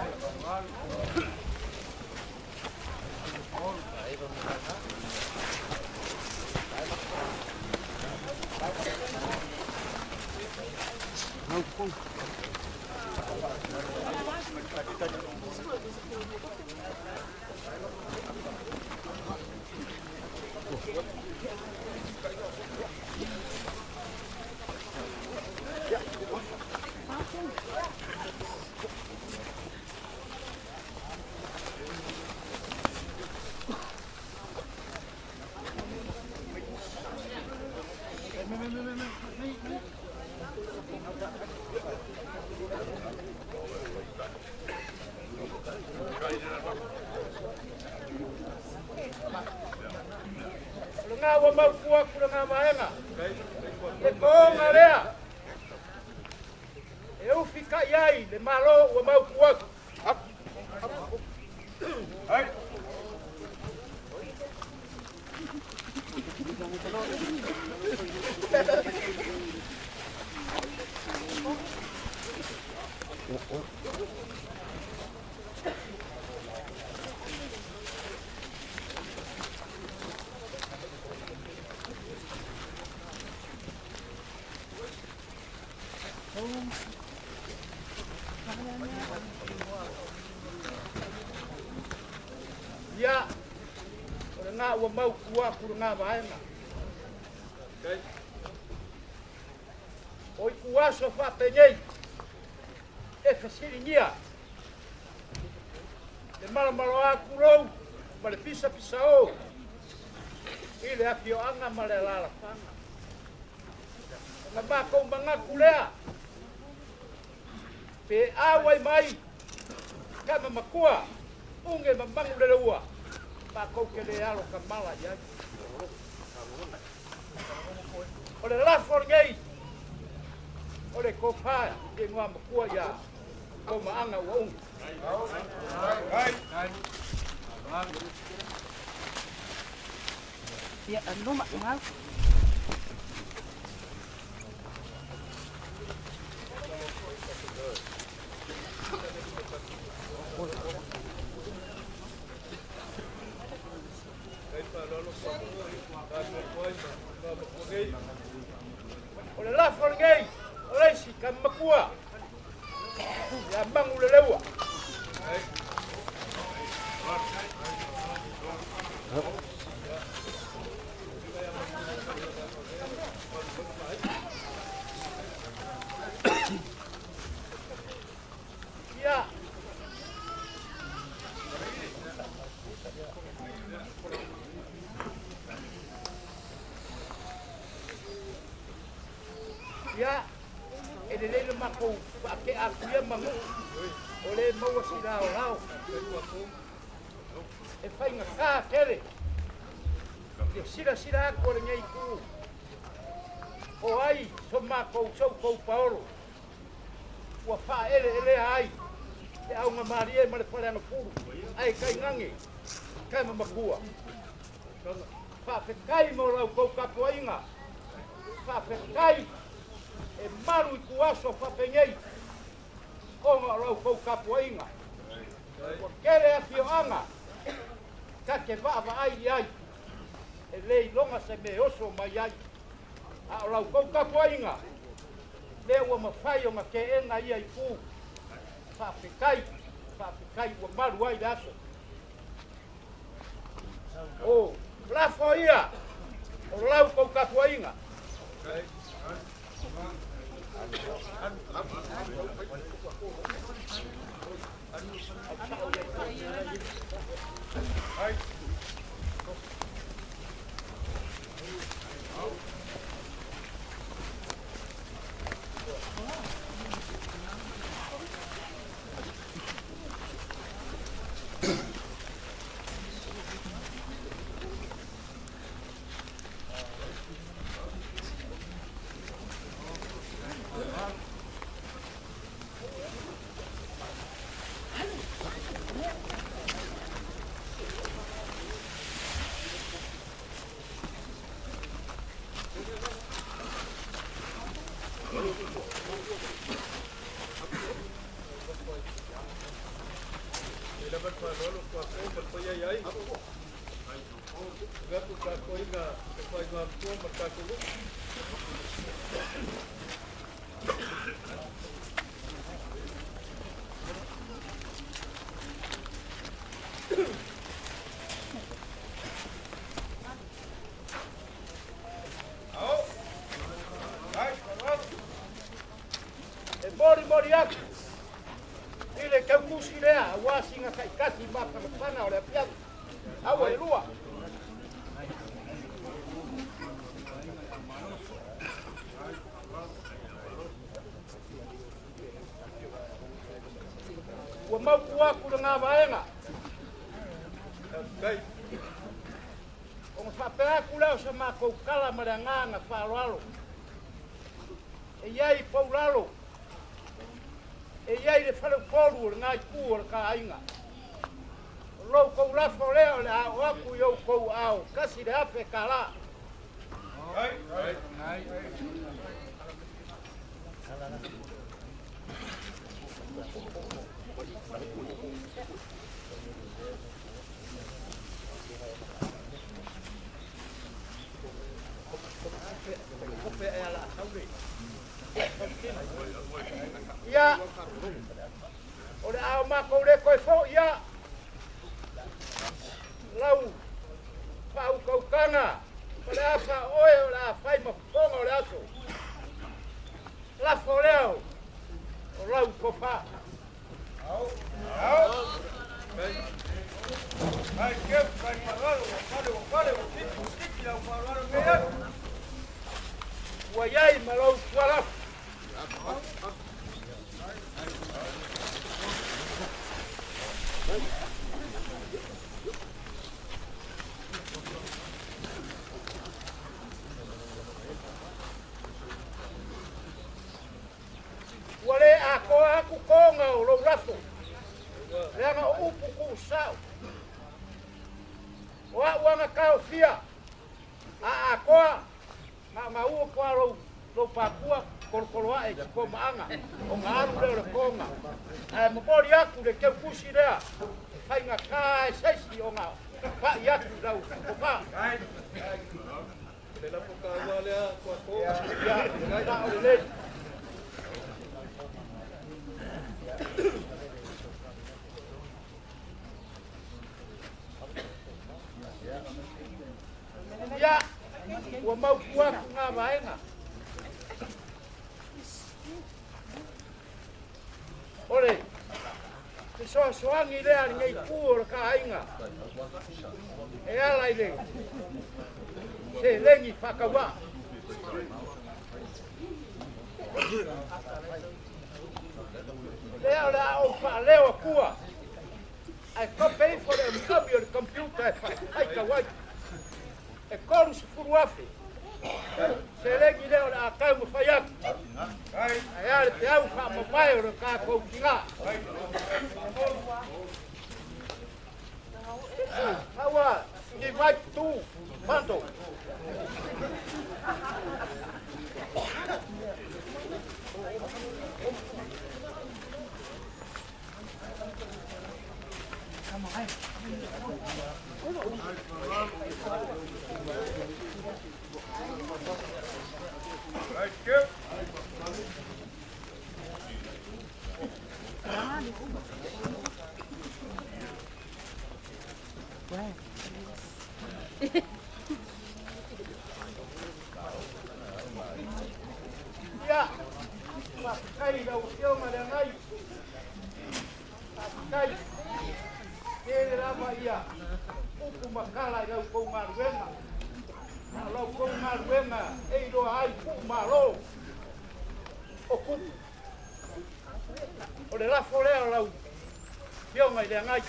Ngawa mau kuah kula nga vaenga. E konga lea. Eu fica iai le malo o mau kuah. Hai. Ya. Ora nga o mau kuah kula nga vaenga. Oi kuah so fa peñei. E fasirinia. Le malamalo aku lou, ma le pisa o. I le aki o anga ma le lalafanga. Nga mākou mangaku lea. Pe awai mai, kama makua, unge mamangu le ua. Mākou ke le alo ka mala iai. O le lafo ngei, o le kōpāia, e ngā makua ia, ko maanga ua unge. Ia anuma ngau. O le lafo ngei, o leisi ka makua, ia mangu le leua. Ia. Ia, e le lele mako ake aku ia mangu, o le maua si lao. E whainga kā kere, e sira ako le ngei ku. O ai, so mako sau kou paoro, ua wha ele ai, e au ngā maari e ma le whareanga puru, ai kai ngange, kai mamakua. Wha whekai mo rau kou kapua inga, wha whekai, e maru I kuaso whapengei, o ngā rau kou kapua inga. Ua kere aki o anga, ka ke vaa ai, e lei longa se me oso mai ai. A o rau kou kapua inga, lea ua mawhai o ngā ke enga ia I pū. Whawhekai, ua maru ai aso. O, lafo ia, o rau kou kapua inga. Mori aku. Ile kau kusi lea, wasinga kai kasi maka pana ole piatu. Awa lua. Wa mau aku dengan vaenga. Kai. O fa aku leo sama ko kala maranga Faaaloaloga. E iai Faaaloaloga. E iai le whale wholu ngai kua ka ainga. Rau kou rafo leo le au aku iau kou au. Kasi le afe ka la. Ia, o le ao mako le koe fo, ia, lau, pau kaukanga, o le afa oe, o le afai mafonga o le aso, lafo leo, o lau kopa. Au, au. Wale a ko aku konga o lo rafu. Leanga o upu ku sao. Wa na ka fia. A ko ma u ko lo pakua kolkoloa e ko maanga. O ngaru le konga. Mo bori aku le ke pusi rea. Fai nga ka sesi o nga. Pa yaku dau. Pa. Le la poka wale a ko. Ya, na o le. Ya, wa mau kuat nga vaenga. Ole, te soangi lea ngai kuora ka ainga. E ala ile. Se lengi whakawa. Lea la o wha leo kua. I can't pay for the computer. I can wait. E koru se furu afe. Se lengi leo la akau mo whaiaku. Ai ale te au wha mawai o ka kou kinga. Hawa, ni vai tu, panto. Ya, pakai dah usia mana ngai. Pakai, kiri lama ia. Uku makala dah kau marwenga. Kalau kau marwenga, do ai ku malo. Oku. Oleh la folea lau. Dia ngai dia ngai.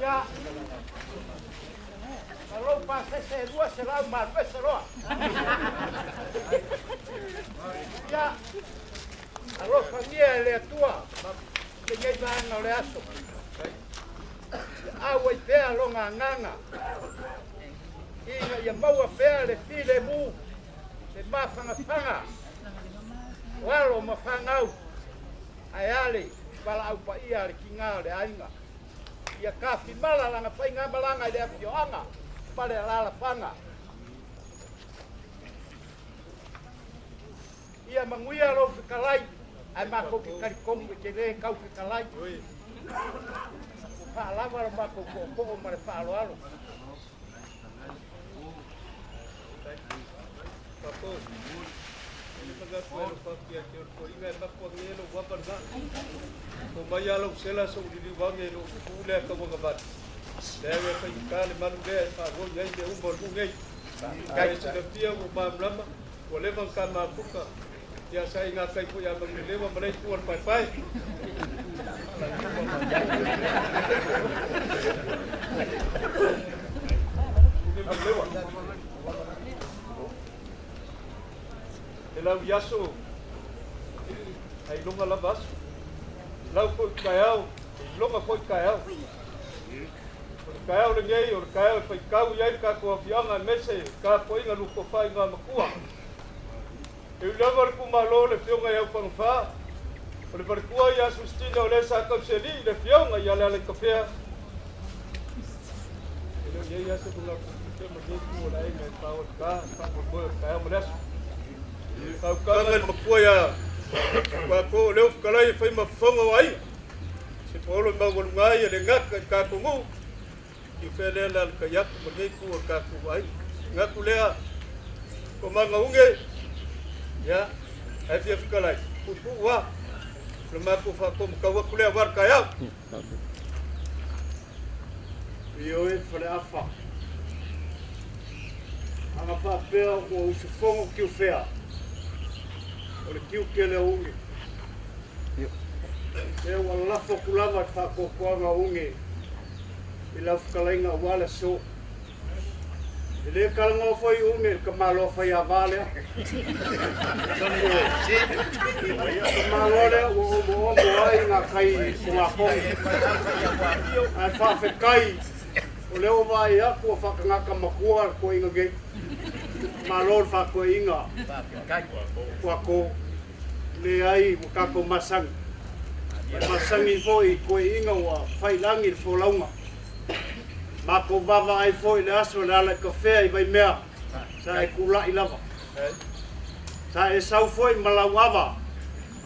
Ya, kalau pasal saya dua selalu marah seroa. Ya, kalau familia le tua, dengan bahan oleh aso. Awai pea longa nganga. Ina ia maua pea le file mu. Le mafanga. Walo mafangau. Ayale, bala au pa ia le kinga le ainga. Ia kafi mala langa painga malanga le apioanga. Pale lala panga. Ia manguia lo fikalai. Ai mako fikari komu ke le kau fikalai. Faaaloaloga mako ko mare faaaloaloga. Papo. Ele paga suelo papi aqui o coringa é papo nele o guabarda. O maialo sela so di wange lo ule ka mo gabat. Deve fa ikale maluge fa go ngai de un bor ngai. Kai se de pia o mamrama. O levan ka ma puka. Ya sai nga kai pu ya bang lewa malai tuan pai. Lau yaso ai longa lavas lau foi Taeao longa foi Taeao le ngai o Taeao foi kau ia ka ko fianga mese ka poinga lu ko fai nga makua e lava ku malo le fionga ia pangfa o le parkua ia SUSITINA o le sa kauseli le fionga ia le LEALAITAFEA ele ia se bunga ke mo ke ku la ia ka o ka ko Taeao mres kau kangan mapuaya wa ko leo kalai fai mafonga wai se polo ma ngai le ngaka ka kungu ki fele la kayak magi ku ka ku wai ngaku lea ko manga unge ya FF kalai ku wa le ma ku fa ko ka wa ku lea war kaya Ioe whare awha. Anga whapea o usufongo kiu whea. O le kiu ke le unge. E ua lafo kulava e whakokoanga unge. I lau whakalainga wale so. I le kalanga foi unge ka malo fai a vale. Ka malo le o mo ai nga kai kua kongi. Ai whawhekai. O leo vai aku o whakangaka makua ko inga gei. Malo whako inga. Kua ko. Le ai kako masangi. Masangi foi ko inga wa whailangi le wholaunga. Mako vava ai foi le aso le ala kawhea I vai mea. Sa e kula I lava. Sa e sau foi malau awa.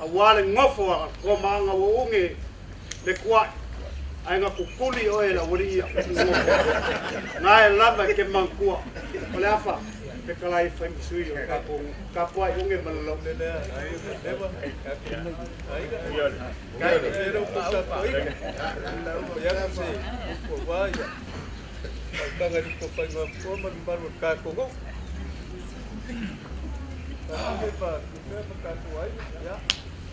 A wale ngofo a ko maanga o unge le kuai. Ai nga kukuli o e la wari ia. Nga e lava ke mangkua. O le afa. Te kalai whai misui o kako ai unge malalau. Kanga di ko whai ngā kōma ni maru kā kongo. Ka pa ka tuai ya.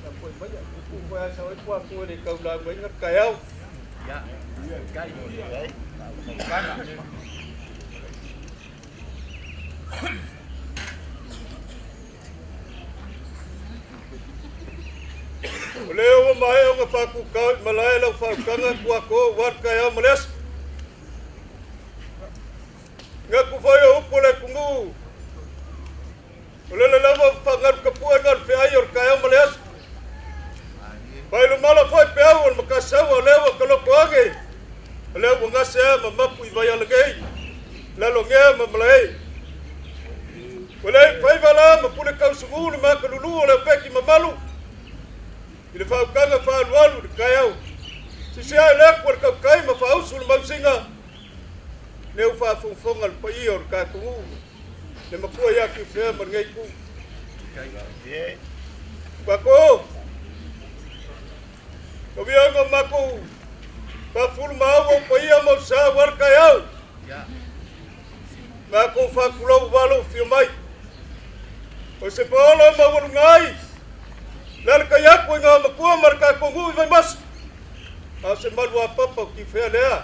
Ka poi mai ku ko ya sa ko ko ni ka la mai nga Taeao. Ya. Kai mo ai. Kana. Leo mai o nga fa ku ka malai la fa kanga ko wat Taeao males. Nga ku whai o upole kungu. Olele lama whangar kapua ngar whiai or Taeao maleas. Pai lo mala whai peau on makasau o lewa kaloko age. O lewa ngase ma mapu I vai alagei. Lalo ngea ma malai. Olele whai wala ma pule kau sungulu ma kalulu o leo peki ma malu. I le whaukanga whaalualu le Taeao. Sisia e leku ar kau kai ma whausu le mausinga. Neu whaafonga le pai o ka kungu. Le makua ia ki whea ma ngai ku. Wako. Kawianga mako. Whafuru mau o pai a mau sa war Taeao. Mako whakulau walo whio mai. O se paolo ma waru ngai. Lele ka iaku ngā makua mar ka kungu I vai mas. A se malu a papa ki whea lea.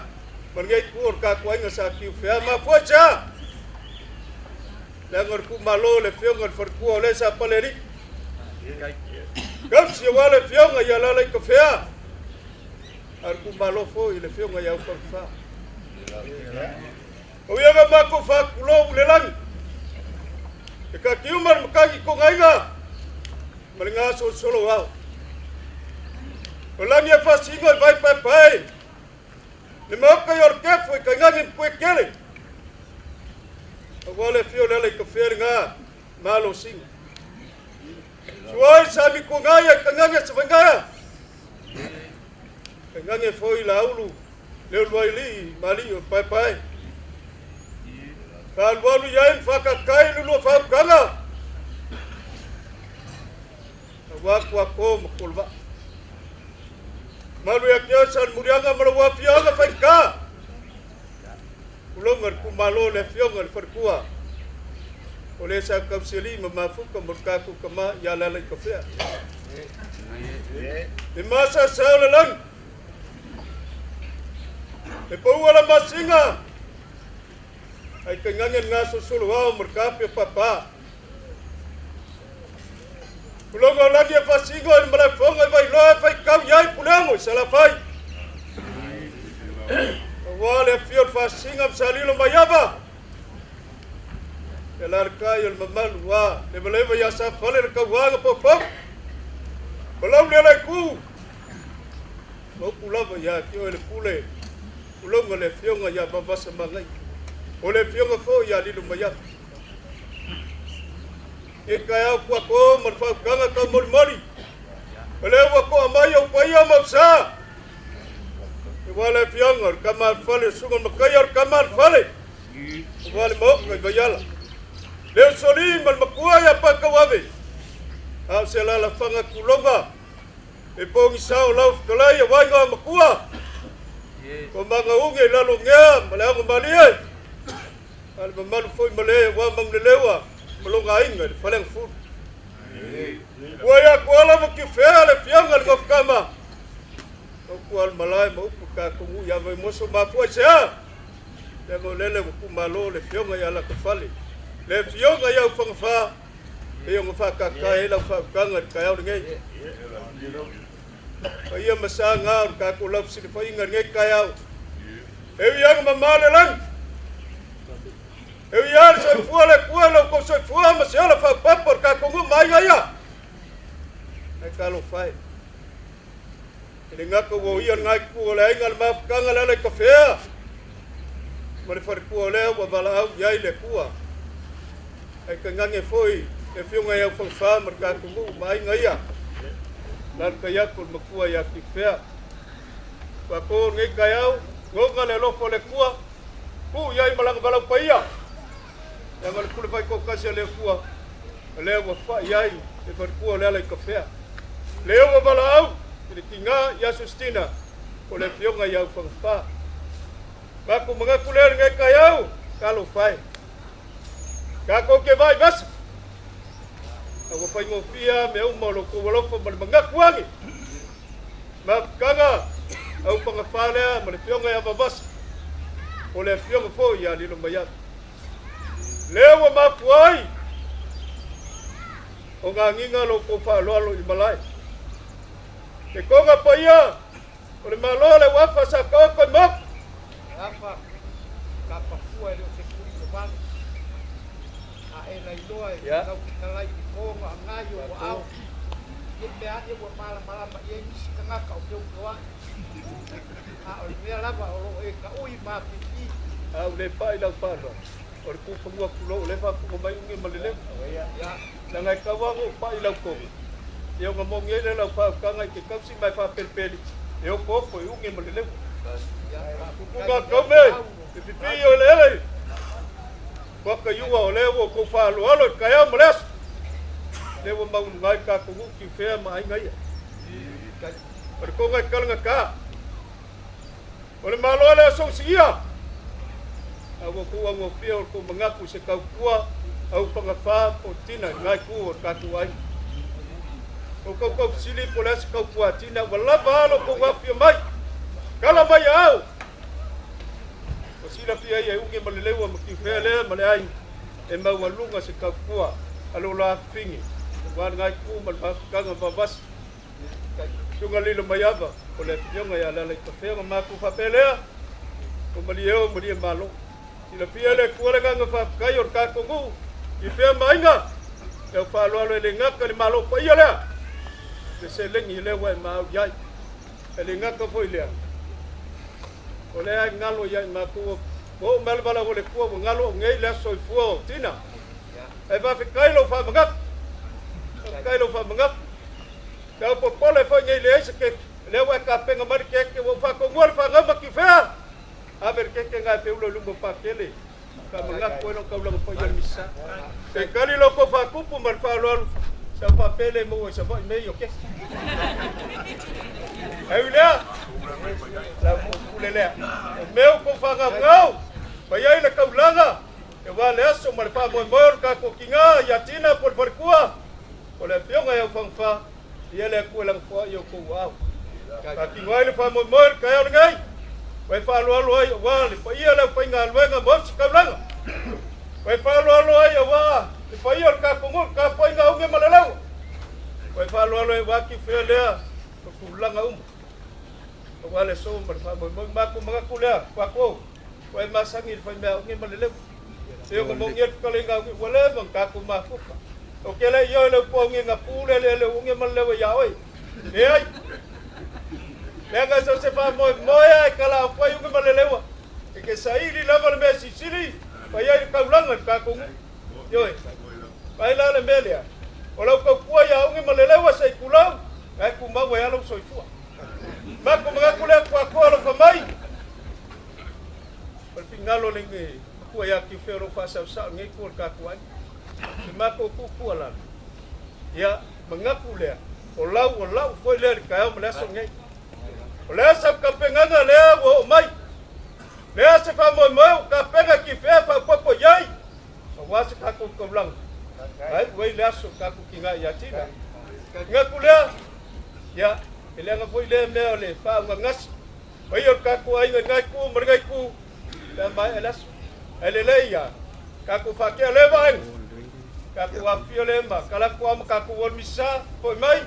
Mangai kur ka kuainga sa ki whea ma fuacha. Lengar ku malo le whionga le wharkua o le sa paleri. Kapsi o wale whionga ia lalai ka whea. Ar ku malo fo I le whionga ia wharwha. O ianga mako whakulo le langi. E ka kiumar makaki ko ngainga. Malinga so solo au. O langi e whasingo I vai pai pai. Le mauka yor kefu I ka ngangi mpue kele. A wale fio lele I ka where ngā malo singa. Suai sami ko ngaya ka ngangi sa wangaya. Ka ngangi foi la ulu. Leo luai li mali o pai pai. Ka lualu yain whakakai lulu whaukanga. A waku a ko makulwa. Malu ya kiasan murianga malawa fianga whaika. Ulongar ku malo le fionga le wharkua. O le sa kauseli ma mafuka murkaku kama ya lalai ka whea. E masa sao le lang. E pauala masinga. Ai ka ngangen ngā susulu wao murkapi papa. Ulonga lagi e whasingo e malai whonga vai loa vai kau iai puleango I salafai. Wale fiol whasinga msalilo mayaba. E larkai el mamalu wa. Le maleva ya sa whale le kauanga popok. Walau le lai ku. Moku lava ya kio ele pule. Ulonga le fionga ya babasa mangai. O le fionga fo ya lilo mayaba. E Taeao kua ko mar whaukanga ka mori. O lewa ko amai au pai a mausa. E wale fionga ka mar whale sungan makai ar ka mar whale. E wale moka I vaiala. Leo soli mal makua ya paka wawe. Au se lala whanga kulonga. E pongi sao lau whkalai a wainga makua. Ko manga unge lalo ngea malanga malie. Al mamalu foi male wa manglelewa malonga inga faleng fu. Waya kuala makifele fianga ngofkama. Kual malai mau ka kungu ya vai moso mapu sa. Le molele ku malo le fianga ya la kafali. Le fianga ya fangfa. Iyo nga whakakai lau whakanga kai au ngai. Ia masanga ka ko lau sini whainga ngai kai au. Ewi anga mamale lang. Ewi anga sa fuale kua lau ko sa fua masiala whakapapor ka kongu mai ngaya. Ai ka lau whai. Ini ngaka wo ia ngai kua le inga ma whakanga lalai kawhea. Mare wharikua leo wa wala au iai le kua. Ai ka ngange foi. E fiunga ya whangwha marka kungu mai ngaya. Lan kaya kul makua ya kifea. Wako ngai kayau, ngonga le lofo le kua. Ku yai malang balang paia. Yang al kule fai kokasi le kua. Le wa yai e farkua le alai kafea. Leo wa balau, kini kinga ya SUSITINA. Ko le fiunga ya whangwha. Wako mga kule ngai kayau, kalau fai. Kako ke vai bas. Ako pa ngofia me au malo ko walofa mangakuangi. Mafkanga au pangafala man fionga ya babas. Ole fionga fo ya lilo mayat. Lewa mafuai. O nginga lo ko Faaaloalo i malai. Ke konga pa ia. Ole malole wafa sa ko ko mak. Apa kapa kuai lo se kuri ko bang. Ya. Kau kita lagi di Kongo, ngayu, wow. Kita aja buat malam-malam, ya ini setengah kau jauh tua. Dia lama orang kau mati. Udah pai lau parah. Orang pemua pulau lepas pemain ini meleleh. Ya. Jangan kawang pai lau kau. Dia ngomong ni lau faham kangai kita sih mai faham pelpeli. Dia kau pun ini meleleh. Bukan kau mai. Tapi yo leleh. Waka yua o lewa ko Faaaloalo kaya malas. Lewa mau ngai ka kungu ki fea mai ngai. Perko ngai kalanga ka. Ole malo le so sia. Awo ko ngo pio ko mangaku se kau kua au pangafa o tina ngai ku o ka tuai. Ko sili polas kau kua tina wala balo ko wa pio mai. Kala mai au. Sila pia ia unge malelewa makifele malai e mau walunga se kapua alo la fingi wan ngai ku mal kanga babas tunga lilo mayaba ole yonga ya la kafea ma ku fa pelea ko malio mali malo sila pia le ku le kanga fa kayor ka kongu i fe mainga e Faaaloalo le ngaka le malo pa ia le se lengi le wa ma yai le ngaka foi le ole ai ngalo ya maku o malbala ole ku ngalo ngei la soi fu tina ai va fe kailo fa mangap ka po pole fa ngei le se ke le wa ka penga mar ke wo fa ko ngol fa ngam ki fa a ver ke ngai fe ulo lumbo pa kele ka mangap ko no ka ulo pa ya misa se kali lo ko fa ku pu mar Faaaloalo sa fa pele mo sa fa me yo ke ai le la kulele meu ko fanga ngau payai la kaulanga e wale aso mal pa mo mor ka ko kinga ya tina por farkua ole fionga ya fangfa yele ko lang fo yo ko wow ka kinga le pa mo mor ka ya ngai vai Faaaloalo ai wale pa yele pa ngal wenga mo kaulanga vai Faaaloalo ai wa pa yele ka ko ngol ka pa ngal nge malalau vai Faaaloalo ai wa ki felea ko kulanga wale so maku mga kula wako wai masangil fa me ngi malele yo ko mong yet kalinga wale bang ka ku mafuka o kele yo le po ngi nga pule le ngi malele ya oi ei nga so se fa mo ya kala pa yo ngi malele wa ke saili la mal me sili pa ya ka ulangan ka ku yo pai la le melia wala ko ku ya ngi malele wa sai kulau ai ku ma wa ya lo soifua Mako mga kule kwa lo famai. Pertingalo lingi ku ya ki fero fa sa ngi ku ka kuan. Mako ku ala. Ya mga kule. Olau foi le ka o mleso ngi. Olesa ka penganga le o mai. ulang. Ai wei laso ka ku kinga ya tina. Nga kulea ya elenga foi le me ole fa ngas. Oi ka ku ai ngai ku mergai ku. Dan mai elas eleleia ka ku fa ke le vai. Ka ku apio le ma kala ku am ka ku won misa foi mai.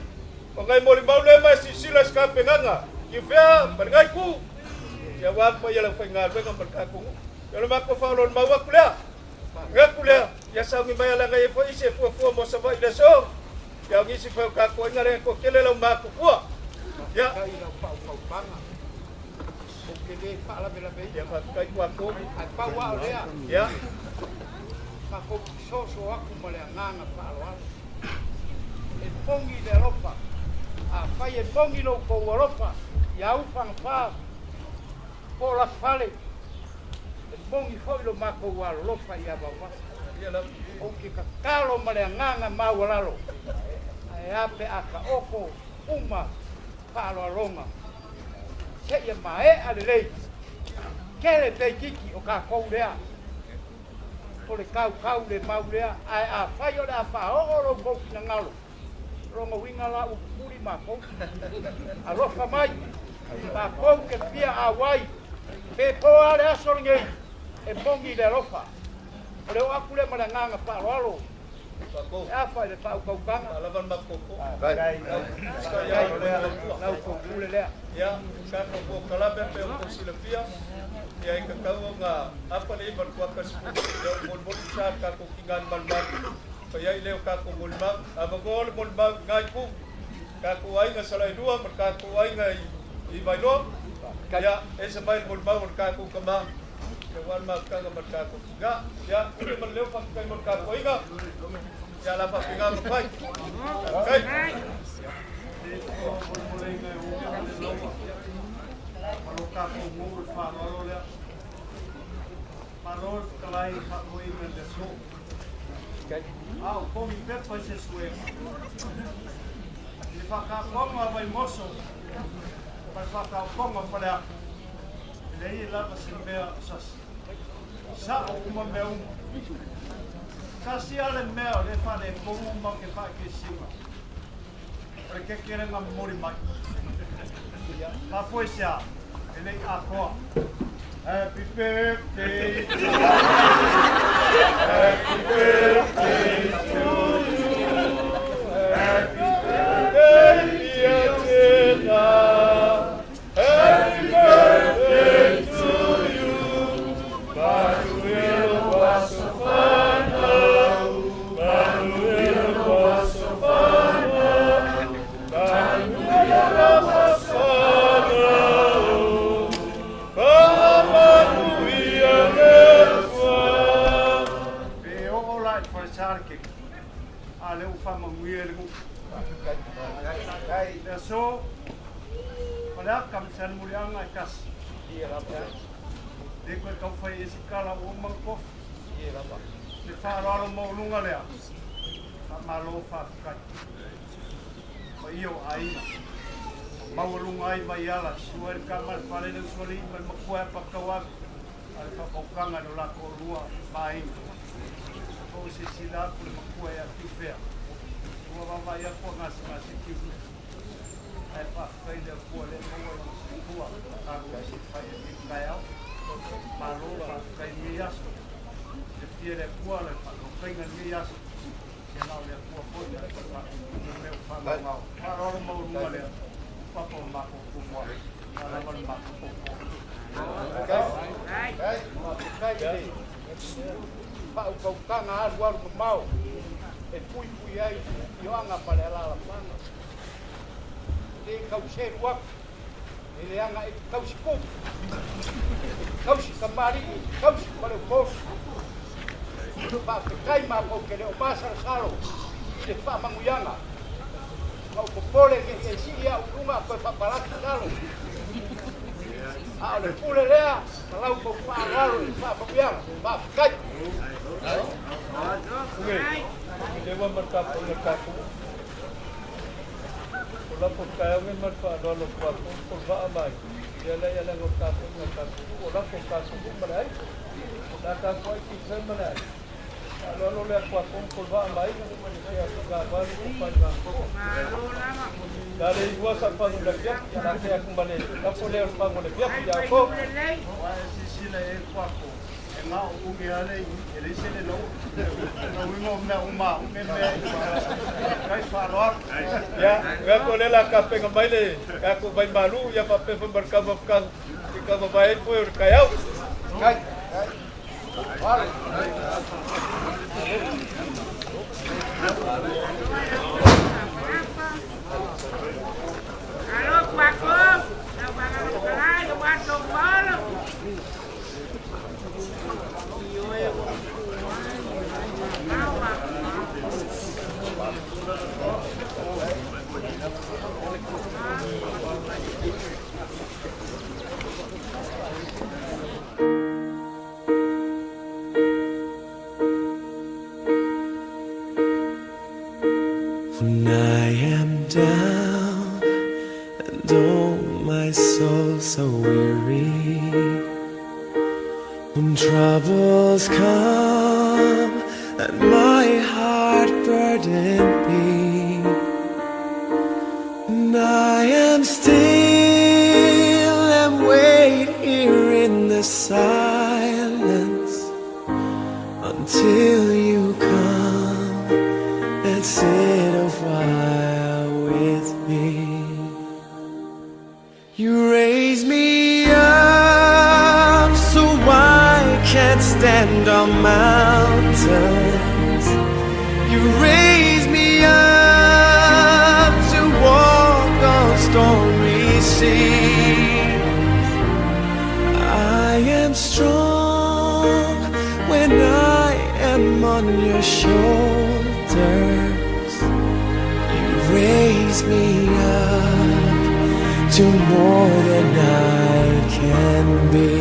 O ngai mo mau le mai sisilas ka penganga. Ki fa mergai ku. Ya wa po ya la fa ngal be ka merka ku. Kalau mak ko fa lon mau kulea. Nga kulea ya sa ngi mai la ngai foi se fu mo sa vai le so. Ya ngi si fa ka ko ngare ko kele lo ma ku ku. Ya Kede pala bela be ya fa kai ku aku pa wa lea ya ka ko so aku mole nganga Faaaloalo e pongi de ropa a fai e pongi lo ko ropa ya u fang fa po la fale e pongi foi lo ma ko wa ropa ya ba wa ya la o ki ka kalo mole nganga Faaaloalo ai ape aka oko uma Faaaloaloga se ia mae ale lei kere te kiki o ka kou lea o le kau le mau lea ai a whai o le a whaoro kou ki na ngalo rongo winga la u kuri ma kou a rofa mai ma kou ke pia a wai pe poa le aso ngei e mongi le rofa o le o aku le mana nganga Faaaloalo e a whai le whau kou kanga alavan makoko kai lau kou kule lea ya ka ko kala be pe ko silafia ya ka ka nga apa le bar ko ka sku ya bol sa ka ko kingan balbal pa ya ile ka ko mulma abagol mulma ngai ku ka ko ai nga salai dua mar ka ko ai nga I bailo ya ese mai mulma mar ka ko kama ya wal ma ka nga mar ka ko ga ya ile mar leo pa ka mar ka ko inga ya la pa pinga pai kai Maloka ko mo Faaaloalo le. Parol kalai fa ko i me so. Au ko mi pe pa se sue. Ni fa ka ko ma vai moso. Pa fa ka ko ma fa le. Le I la pa se me sa. Sa o ma me un. Sa si ale me le fa le ko ma ke fa ke sima. Perché quieren morir mai. La poesia, ele akoa. Happy birthday to you. Happy birthday to you. Happy birthday dear Tina. Happy birthday to you. Manuel was so fun. Manuel was so fun. Ale ufama muiere ku kai so pada kam san mulianga kas dia apa de ko ka fai esi kala o mangko dia apa de Faaaloalo mo lunga le ma lo fa kai ma io ai ma lunga ai ma yala suer kamal pale de soli ma ko pa kawa al fa ko kanga no la ko rua mai o se sila por ma ko ya fea o va vai a ko ngas ngas ki ai pa fai de ko le mo ko a ko se fai de Taeao ma lo fa kai mi aso de fiere ko le pa ko fai ngi aso se la le ko ko ya pa me fa ma Faaaloalo mo lu le pa po ma ko mo ala ma ko kai Pau kau kanga aru mau e pui ai I anga pale ala panga e kau seru ak e le anga e kau si kou kau si kamari kau si pale pos pa kai ma ko ke le o pasar salo e fa manguyanga kau ko pole ke si ia unga ko pa palaki salo a le pule lea kalau ko Faaaloalo fa manguyanga pa kai Dewa merkapu. Kula po kaya ng Faaaloalo po ako. Kulba amay. Yala merkapu. Kula po kaso po malay. Kula ka po ay kisay malay. Lo le kwa kon ba mai ya ga ba ku pa ga ko. Dale igual sa pa de pia ya la que kumbale. La pole pa ngole pia ya ko. Si la e kwa ko. Nga o ke ale ele se le no. No wingo me uma me kai faro. Ya ko le la ka pe ngai le ka ko bai malu ya pa pe fa barka ba ka ba bai foi o Taeao. Kai. Vale. Alô, Paco! Eu vou lá, eu bato o bolo. When I am down and oh my soul so weary, when troubles come and my heart burden be, and I am still and wait here in the silence until you come and sit a while with me. You raise me up so I can't stand on mountains. You raise me up to walk on stormy seas. I am strong when I am on your shoulders. You raise me up to more than I can be.